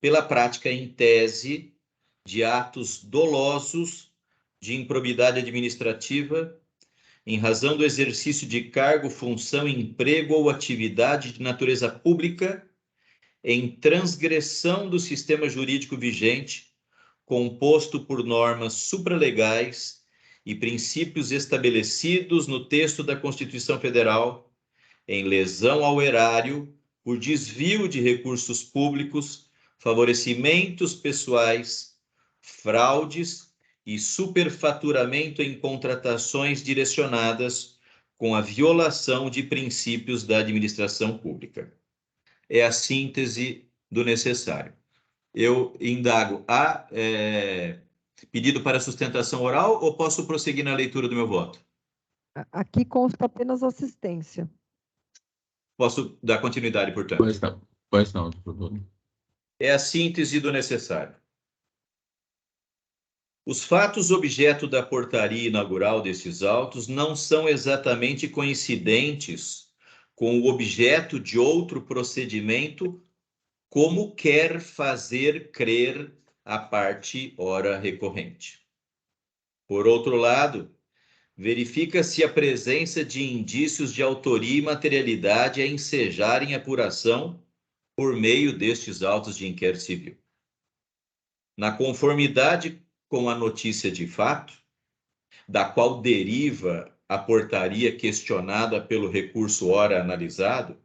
pela prática em tese de atos dolosos de improbidade administrativa em razão do exercício de cargo, função, emprego ou atividade de natureza pública em transgressão do sistema jurídico vigente, composto por normas supralegais e princípios estabelecidos no texto da Constituição Federal, em lesão ao erário, por desvio de recursos públicos, favorecimentos pessoais, fraudes e superfaturamento em contratações direcionadas com a violação de princípios da administração pública. É a síntese do necessário. Eu indago, há pedido para sustentação oral ou posso prosseguir na leitura do meu voto? Aqui consta apenas assistência. Posso dar continuidade, portanto? Pois não, doutor. É a síntese do necessário. Os fatos objeto da portaria inaugural desses autos não são exatamente coincidentes com o objeto de outro procedimento, como quer fazer crer a parte ora recorrente. Por outro lado, verifica-se a presença de indícios de autoria e materialidade a ensejarem apuração por meio destes autos de inquérito civil. Na conformidade com a notícia de fato, da qual deriva a portaria questionada pelo recurso ora analisado,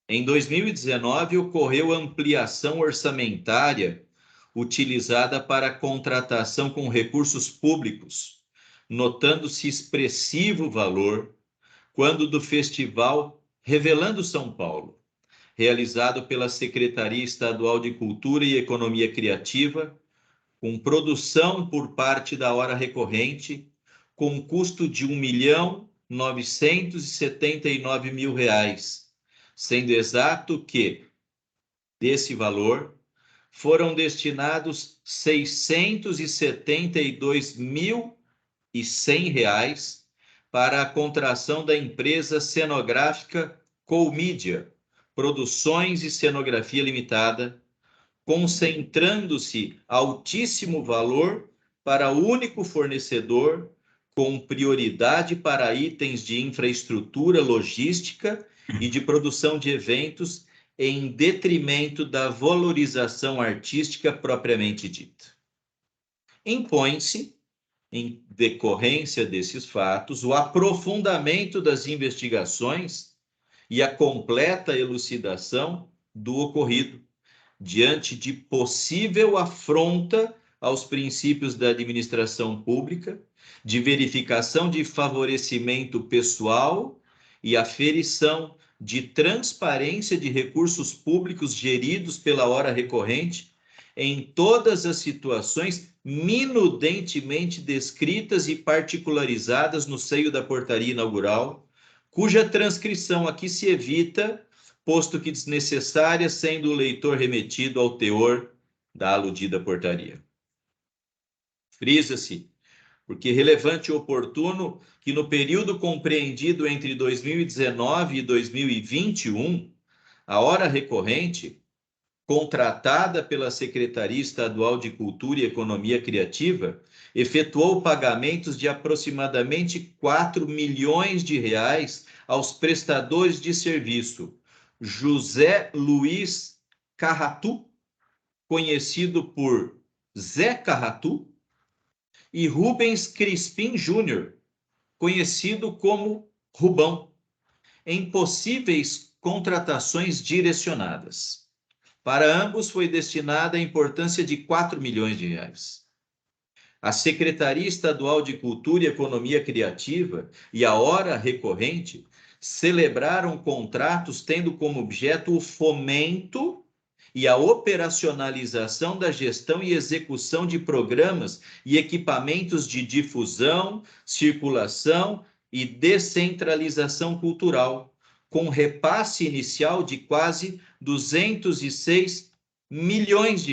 em 2019 ocorreu ampliação orçamentária utilizada para contratação com recursos públicos, notando-se expressivo valor quando do festival Revelando São Paulo, realizado pela Secretaria Estadual de Cultura e Economia Criativa, com produção por parte da hora recorrente, com custo de R$ 1.979.000, sendo exato que, desse valor, foram destinados R$ 672.100 para a contratação da empresa cenográfica Colmídia, Produções e Cenografia Limitada, concentrando-se altíssimo valor para único fornecedor, com prioridade para itens de infraestrutura logística e de produção de eventos, em detrimento da valorização artística propriamente dita. Impõe-se, em decorrência desses fatos, o aprofundamento das investigações e a completa elucidação do ocorrido, diante de possível afronta aos princípios da administração pública, de verificação de favorecimento pessoal e aferição de transparência de recursos públicos geridos pela hora recorrente em todas as situações minudentemente descritas e particularizadas no seio da portaria inaugural, cuja transcrição aqui se evita, posto que desnecessária, sendo o leitor remetido ao teor da aludida portaria. Frisa-se, porque relevante e oportuno que no período compreendido entre 2019 e 2021, a hora recorrente, contratada pela Secretaria Estadual de Cultura e Economia Criativa, efetuou pagamentos de aproximadamente R$ 4 milhões aos prestadores de serviço José Luiz Carratu, conhecido por Zé Carratu, e Rubens Crispim Júnior, conhecido como Rubão, em possíveis contratações direcionadas. Para ambos foi destinada a importância de R$ 4 milhões. A Secretaria Estadual de Cultura e Economia Criativa e a hora recorrente celebraram contratos tendo como objeto o fomento e a operacionalização da gestão e execução de programas e equipamentos de difusão, circulação e descentralização cultural, com repasse inicial de quase R$ 206 milhões,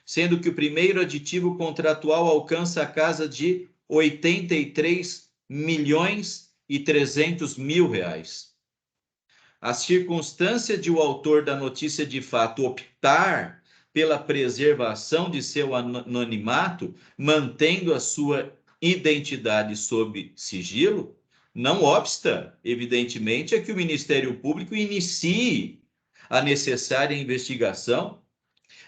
sendo que o primeiro aditivo contratual alcança a casa de R$ 83.300.000. A circunstância de o autor da notícia de fato optar pela preservação de seu anonimato, mantendo a sua identidade sob sigilo, não obsta, evidentemente, a que o Ministério Público inicie a necessária investigação,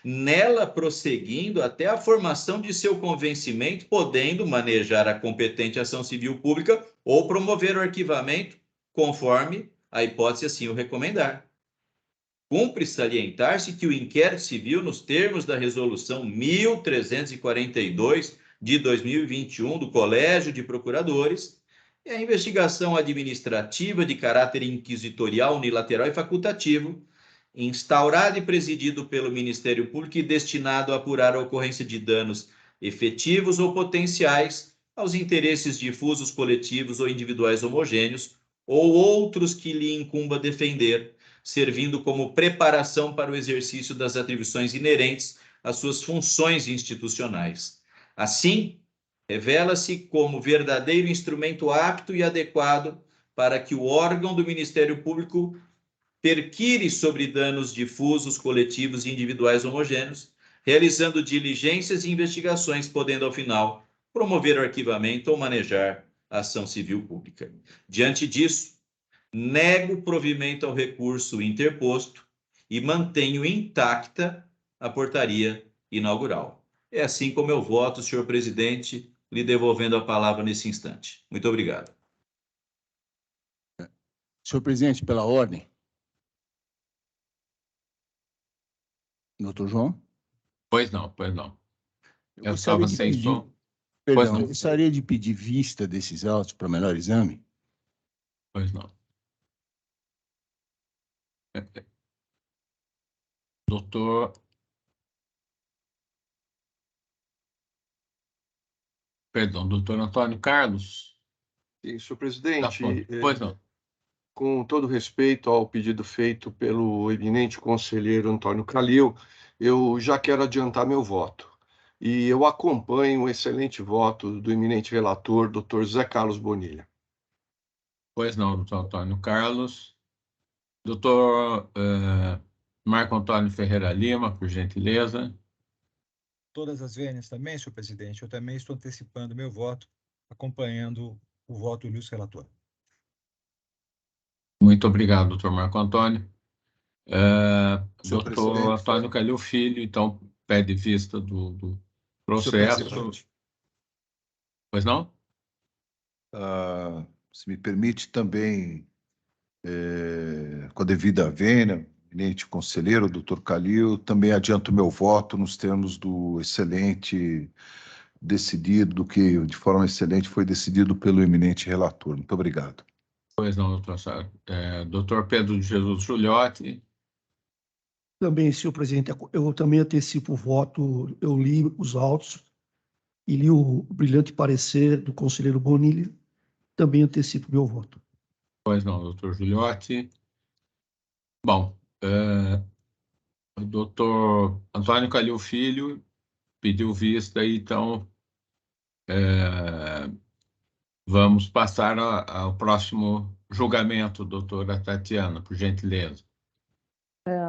nela prosseguindo até a formação de seu convencimento, podendo manejar a competente ação civil pública ou promover o arquivamento, conforme a hipótese assim o recomendar. Cumpre salientar-se que o inquérito civil, nos termos da Resolução 1342 de 2021 do Colégio de Procuradores, é a investigação administrativa de caráter inquisitorial, unilateral e facultativo, instaurado e presidido pelo Ministério Público e destinado a apurar a ocorrência de danos efetivos ou potenciais aos interesses difusos, coletivos ou individuais homogêneos, ou outros que lhe incumba defender, servindo como preparação para o exercício das atribuições inerentes às suas funções institucionais, Assim, revela-se como verdadeiro instrumento apto e adequado para que o órgão do Ministério Público perquire sobre danos difusos, coletivos e individuais homogêneos, realizando diligências e investigações, podendo, ao final, promover o arquivamento ou manejar a ação civil pública. Diante disso, nego provimento ao recurso interposto e mantenho intacta a portaria inaugural. É assim como eu voto, senhor presidente, lhe devolvendo a palavra nesse instante. Muito obrigado. Senhor presidente, pela ordem. Doutor João? Pois não, pois não. Eu estava sem som. Pois Perdão, não. eu gostaria de pedir vista desses autos para melhor exame. Pois não. Doutor... Perdão, doutor Antônio Carlos? Sim, senhor presidente, Pois não. Com todo respeito ao pedido feito pelo eminente conselheiro Antônio Calil, eu já quero adiantar meu voto. E eu acompanho o excelente voto do eminente relator, doutor Zé Carlos Bonilha. Pois não, doutor Antônio Carlos. Doutor Marco Antônio Ferreira Lima, por gentileza. Todas as vênias também, senhor presidente. Eu também estou antecipando meu voto, acompanhando o voto do ilustre relator. Muito obrigado, doutor Marco Antônio. Senhor Doutor presidente. Antônio Calil Filho, então, pede vista do processo. Pois não? Se me permite também, com a devida vênia, eminente conselheiro, doutor Calil, também adianto meu voto nos termos do excelente decidido, do que de forma excelente foi decidido pelo eminente relator. Muito obrigado. Pois não, doutor Sá. Doutor Pedro de Jesus Giuliotti. Também, senhor presidente, eu também antecipo o voto. Eu li os autos e li o brilhante parecer do conselheiro Bonilha. Também antecipo meu voto. Pois não, doutor Giuliotti. Bom, o doutor Antônio Calil Filho pediu vista, então vamos passar ao próximo julgamento, doutora Tatiana, por gentileza.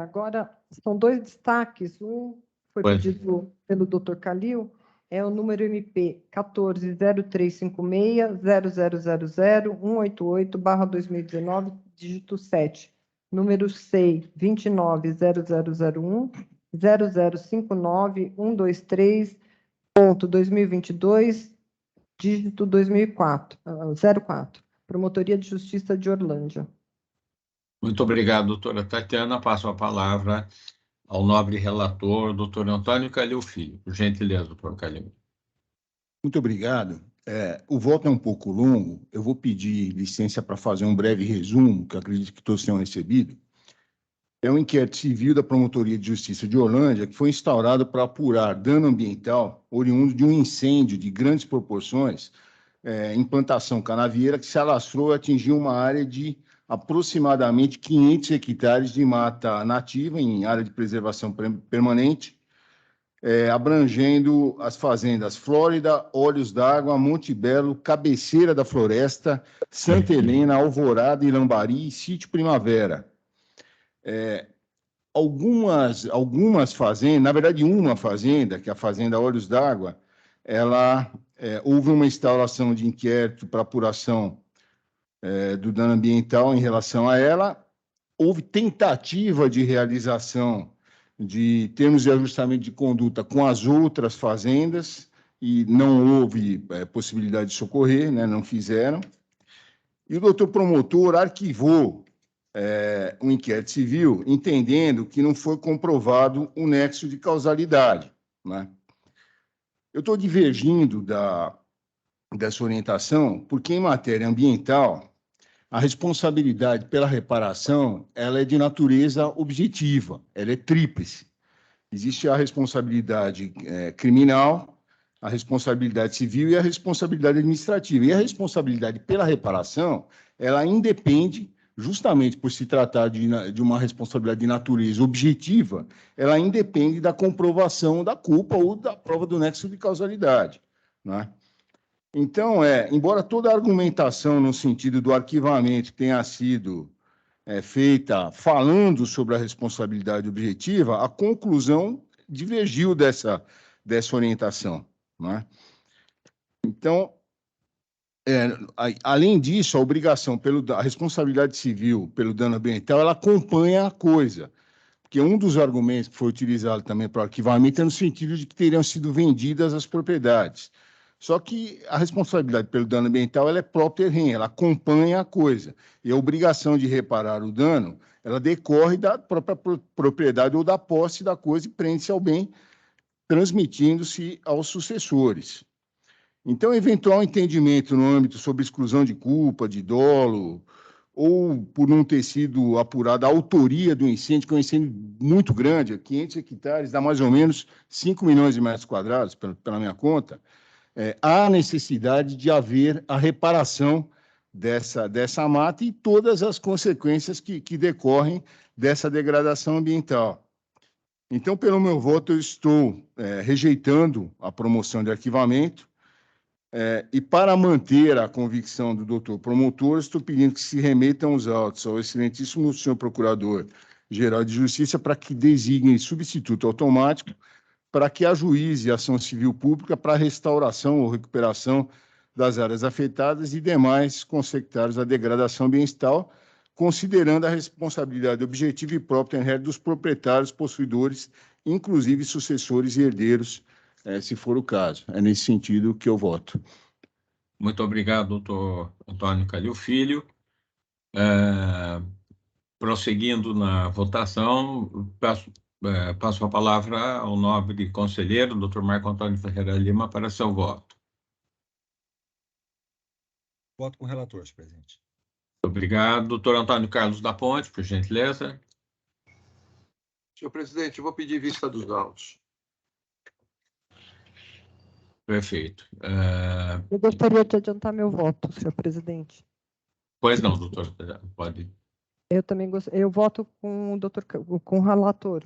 Agora, são dois destaques. Um foi pedido pelo Dr. Calil, é o número MP 14.0356.0000.188/2019, dígito 7. Número SEI 29.0001.0059123.2022, dígito 2004, 04. Promotoria de Justiça de Orlândia. Muito obrigado, doutora Tatiana. Passo a palavra ao nobre relator, doutor Antônio Calil Filho. Por gentileza, doutor Calil. Muito obrigado. O voto é um pouco longo. Eu vou pedir licença para fazer um breve resumo, que eu acredito que todos tenham recebido. É um inquérito civil da Promotoria de Justiça de Orlândia que foi instaurado para apurar dano ambiental oriundo de um incêndio de grandes proporções em plantação canavieira que se alastrou e atingiu uma área de aproximadamente 500 hectares de mata nativa em área de preservação permanente, abrangendo as fazendas Flórida, Olhos d'Água, Monte Belo, Cabeceira da Floresta, Santa Helena, Alvorada, Ilambari e Sítio Primavera. Algumas fazendas, na verdade uma fazenda, que é a Fazenda Olhos d'Água, houve uma instauração de inquérito para apuração do dano ambiental em relação a ela, houve tentativa de realização de termos de ajustamento de conduta com as outras fazendas e não houve possibilidade de socorrer, né, não fizeram. E o doutor promotor arquivou um inquérito civil, entendendo que não foi comprovado o nexo de causalidade, né? Eu estou divergindo dessa orientação porque, em matéria ambiental, a responsabilidade pela reparação ela é de natureza objetiva, ela é tríplice. Existe a responsabilidade criminal, a responsabilidade civil e a responsabilidade administrativa. E a responsabilidade pela reparação, ela independe justamente por se tratar de uma responsabilidade de natureza objetiva, ela independe da comprovação da culpa ou da prova do nexo de causalidade, né? Então, embora toda a argumentação no sentido do arquivamento tenha sido feita falando sobre a responsabilidade objetiva, a conclusão divergiu dessa orientação, né? Então, além disso, a obrigação a responsabilidade civil pelo dano ambiental, ela acompanha a coisa, porque um dos argumentos que foi utilizado também para o arquivamento é no sentido de que teriam sido vendidas as propriedades. Só que a responsabilidade pelo dano ambiental ela é própria rem, ela acompanha a coisa. E a obrigação de reparar o dano, ela decorre da própria propriedade ou da posse da coisa e prende-se ao bem, transmitindo-se aos sucessores. Então, eventual entendimento no âmbito sobre exclusão de culpa, de dolo, ou por não ter sido apurada a autoria do incêndio, que é um incêndio muito grande, 500 hectares, dá mais ou menos 5 milhões de metros quadrados, pela minha conta, há necessidade de haver a reparação dessa mata e todas as consequências que decorrem dessa degradação ambiental. Então, pelo meu voto, eu estou rejeitando a promoção de arquivamento, e para manter a convicção do doutor promotor, estou pedindo que se remetam os autos ao excelentíssimo senhor Procurador-Geral de Justiça para que designe substituto automático para que ajuize a ação civil pública para restauração ou recuperação das áreas afetadas e demais consectários à degradação ambiental, considerando a responsabilidade objetiva e própria em regra dos proprietários, possuidores, inclusive sucessores e herdeiros, se for o caso. É nesse sentido que eu voto. Muito obrigado, doutor Antônio Calil Filho. Prosseguindo na votação, passo a palavra ao nobre conselheiro, doutor Marco Antônio Ferreira Lima, para seu voto. Voto com o relator, senhor presidente. Obrigado. Doutor Antônio Carlos da Ponte, por gentileza. Senhor presidente, eu vou pedir vista dos autos. Perfeito. Eu gostaria de adiantar meu voto, senhor presidente. Pois não, doutor, pode. Eu também eu voto com o relator.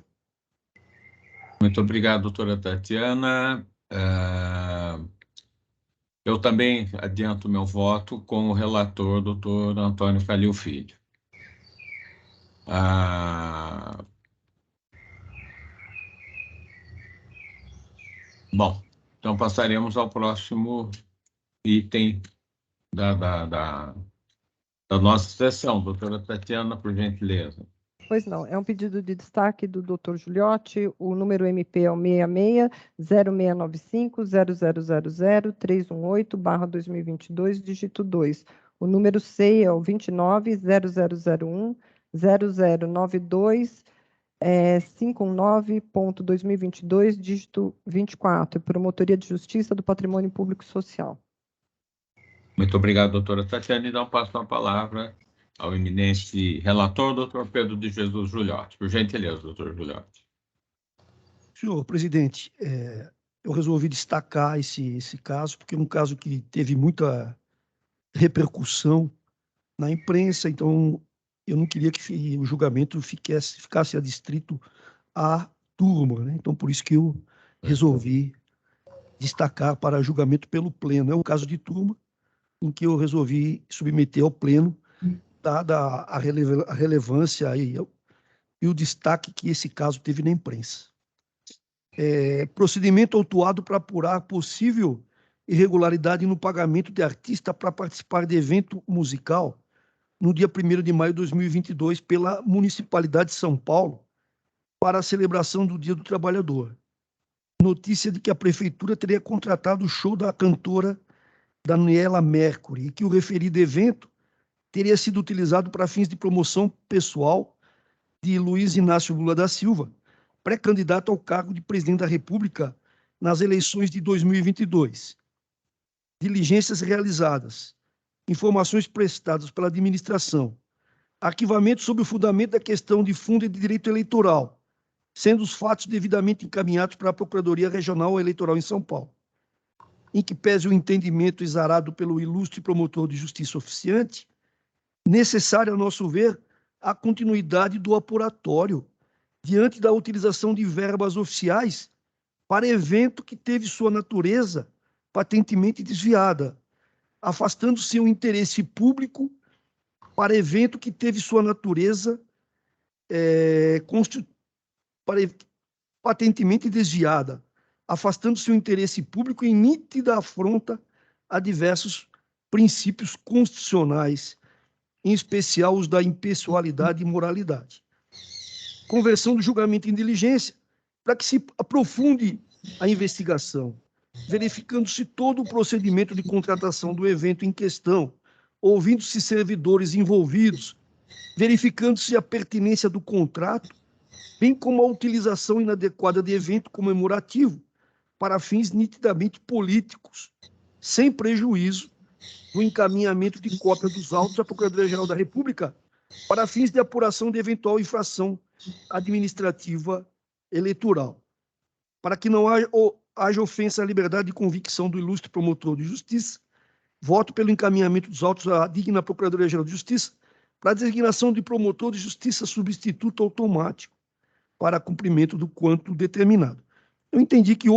Muito obrigado, doutora Tatiana. Eu também adianto meu voto com o relator, doutor Antônio Calil Filho. Bom, então passaremos ao próximo item da nossa sessão. Doutora Tatiana, por gentileza. Pois não, é um pedido de destaque do Dr. Giuliotti, o número MP é o 66-0695-0000-318/2022, dígito 2. O número CEI é o 29-0001-0092-519.2022, dígito 24, Promotoria de Justiça do Patrimônio Público e Social. Muito obrigado, doutora Tatiana, e dá um passo a palavra ao eminente relator, doutor Pedro de Jesus Giuliotti. Por gentileza, doutor Giuliotti. Senhor presidente, eu resolvi destacar esse caso, porque é um caso que teve muita repercussão na imprensa, então eu não queria que o julgamento ficasse adstrito à turma, né? Então, por isso que eu resolvi destacar para julgamento pelo pleno. É um caso de turma em que eu resolvi submeter ao pleno, dada a relevância e o destaque que esse caso teve na imprensa. Procedimento autuado para apurar possível irregularidade no pagamento de artista para participar de evento musical no dia 1º de maio de 2022 pela Municipalidade de São Paulo para a celebração do Dia do Trabalhador. Notícia de que a Prefeitura teria contratado o show da cantora Daniela Mercury e que o referido evento teria sido utilizado para fins de promoção pessoal de Luiz Inácio Lula da Silva, pré-candidato ao cargo de presidente da República nas eleições de 2022. Diligências realizadas, informações prestadas pela administração, arquivamento sob o fundamento da questão de fundo e de direito eleitoral, sendo os fatos devidamente encaminhados para a Procuradoria Regional Eleitoral em São Paulo, em que pese o entendimento exarado pelo ilustre promotor de justiça oficiante, necessária, a nosso ver, a continuidade do apuratório diante da utilização de verbas oficiais para evento que teve sua natureza patentemente desviada, afastando-se o interesse público para evento que teve sua natureza patentemente desviada, afastando-se o interesse público em nítida afronta a diversos princípios constitucionais, em especial os da impessoalidade e moralidade. Conversão do julgamento em diligência, para que se aprofunde a investigação, verificando-se todo o procedimento de contratação do evento em questão, ouvindo-se servidores envolvidos, verificando-se a pertinência do contrato, bem como a utilização inadequada de evento comemorativo para fins nitidamente políticos, sem prejuízo do encaminhamento de cópia dos autos à Procuradoria-Geral da República para fins de apuração de eventual infração administrativa eleitoral. Para que não haja ofensa à liberdade de convicção do ilustre promotor de justiça, voto pelo encaminhamento dos autos à digna Procuradoria-Geral de Justiça para a designação de promotor de justiça substituto automático para cumprimento do quanto determinado. Eu entendi que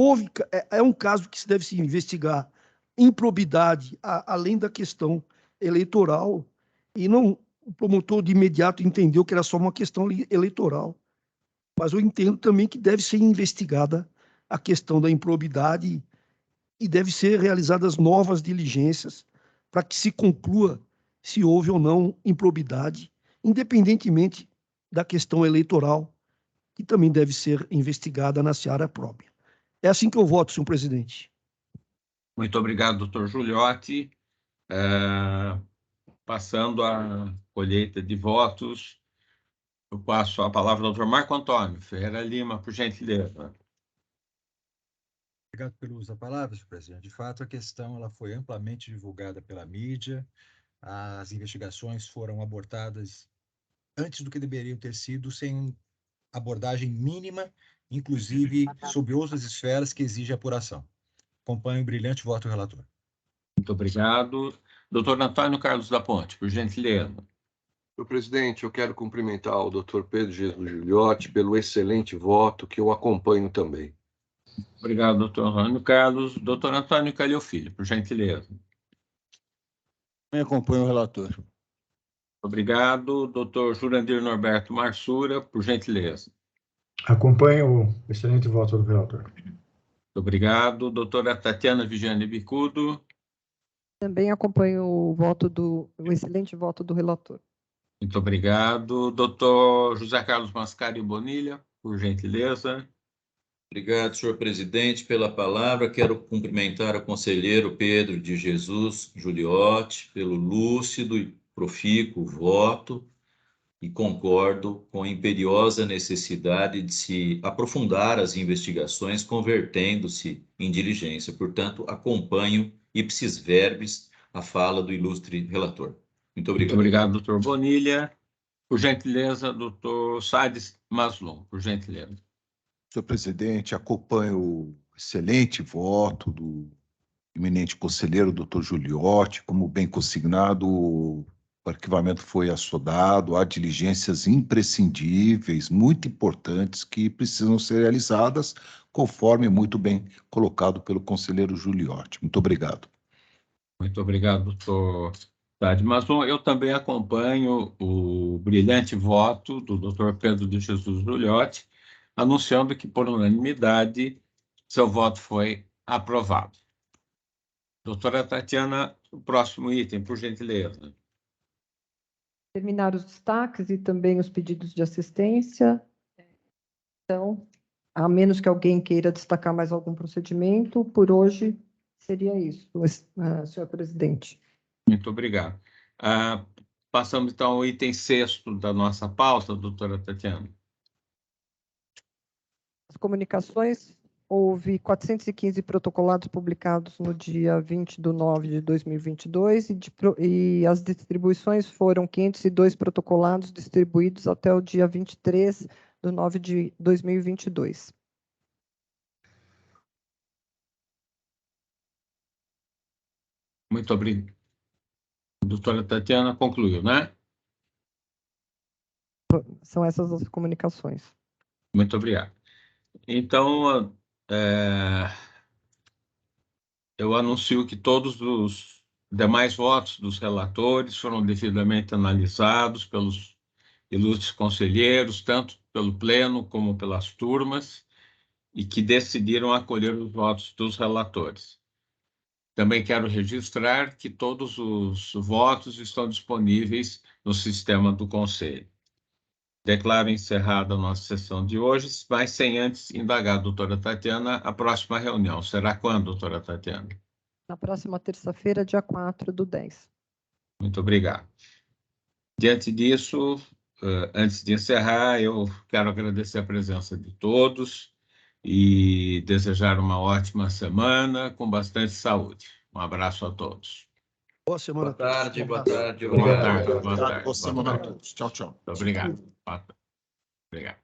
é um caso que se deve se investigar improbidade, além da questão eleitoral, e não o promotor de imediato entendeu que era só uma questão eleitoral. Mas eu entendo também que deve ser investigada a questão da improbidade e deve ser realizadas novas diligências para que se conclua se houve ou não improbidade, independentemente da questão eleitoral, que também deve ser investigada na seara própria. É assim que eu voto, senhor presidente. Muito obrigado, doutor Giuliotti. Passando a colheita de votos, eu passo a palavra ao doutor Marco Antônio Ferreira Lima, por gentileza. Obrigado pelo uso da palavra, senhor presidente. De fato, a questão ela foi amplamente divulgada pela mídia, as investigações foram abortadas antes do que deveriam ter sido, sem abordagem mínima, inclusive sobre outras esferas que exigem apuração. Acompanho o brilhante voto do relator. Muito obrigado. Doutor Antônio Carlos da Ponte, por gentileza. Senhor presidente, eu quero cumprimentar o doutor Pedro Jesus Giuliotti pelo excelente voto, que eu acompanho também. Obrigado, doutor Antônio Carlos. Doutor Antônio Calil Filho, por gentileza. Eu acompanho o relator. Obrigado. Doutor Jurandir Norberto Marsura, por gentileza. Acompanho o excelente voto do relator. Muito obrigado. Doutora Tatiana Vigiane Bicudo. Também acompanho o excelente voto do relator. Muito obrigado. Doutor José Carlos Mascari Bonilha, por gentileza. Obrigado, senhor presidente, pela palavra. Quero cumprimentar o conselheiro Pedro de Jesus Giuliotti pelo lúcido e profícuo voto e concordo com a imperiosa necessidade de se aprofundar as investigações, convertendo-se em diligência. Portanto, acompanho ipsis verbis a fala do ilustre relator. Muito obrigado. Muito obrigado, doutor Bonilha. Por gentileza, doutor Sades Maslon, por gentileza. Senhor presidente, acompanho o excelente voto do eminente conselheiro, doutor Giuliotti, como bem consignado, o arquivamento foi assodado, há diligências imprescindíveis, muito importantes, que precisam ser realizadas, conforme muito bem colocado pelo conselheiro Giuliotti. Muito obrigado. Muito obrigado, doutor Sades Maslon. Eu também acompanho o brilhante voto do doutor Pedro de Jesus Giuliotti, anunciando que, por unanimidade, seu voto foi aprovado. Doutora Tatiana, o próximo item, por gentileza. Terminar os destaques e também os pedidos de assistência. Então, a menos que alguém queira destacar mais algum procedimento, por hoje seria isso, senhor presidente. Muito obrigado. Passamos, então, ao item 6º da nossa pauta, doutora Tatiana. As comunicações, houve 415 protocolados publicados no dia 20 de 9 de 2022 e as distribuições foram 502 protocolados distribuídos até o dia 23 de 9 de 2022. Muito A doutora Tatiana concluiu, né? São essas as comunicações. Muito obrigado. Então, eu anuncio que todos os demais votos dos relatores foram devidamente analisados pelos ilustres conselheiros, tanto pelo pleno como pelas turmas, e que decidiram acolher os votos dos relatores. Também quero registrar que todos os votos estão disponíveis no sistema do Conselho. Declaro encerrada a nossa sessão de hoje, mas sem antes indagar, doutora Tatiana, a próxima reunião será quando, doutora Tatiana? Na próxima terça-feira, dia 4/10. Muito obrigado. Diante disso, antes de encerrar, eu quero agradecer a presença de todos e desejar uma ótima semana com bastante saúde. Um abraço a todos. Boa semana. Boa tarde, boa tarde. Boa Obrigado. tarde, boa Boa tarde. semana a todos. Tchau, tchau. Obrigado. Obrigado.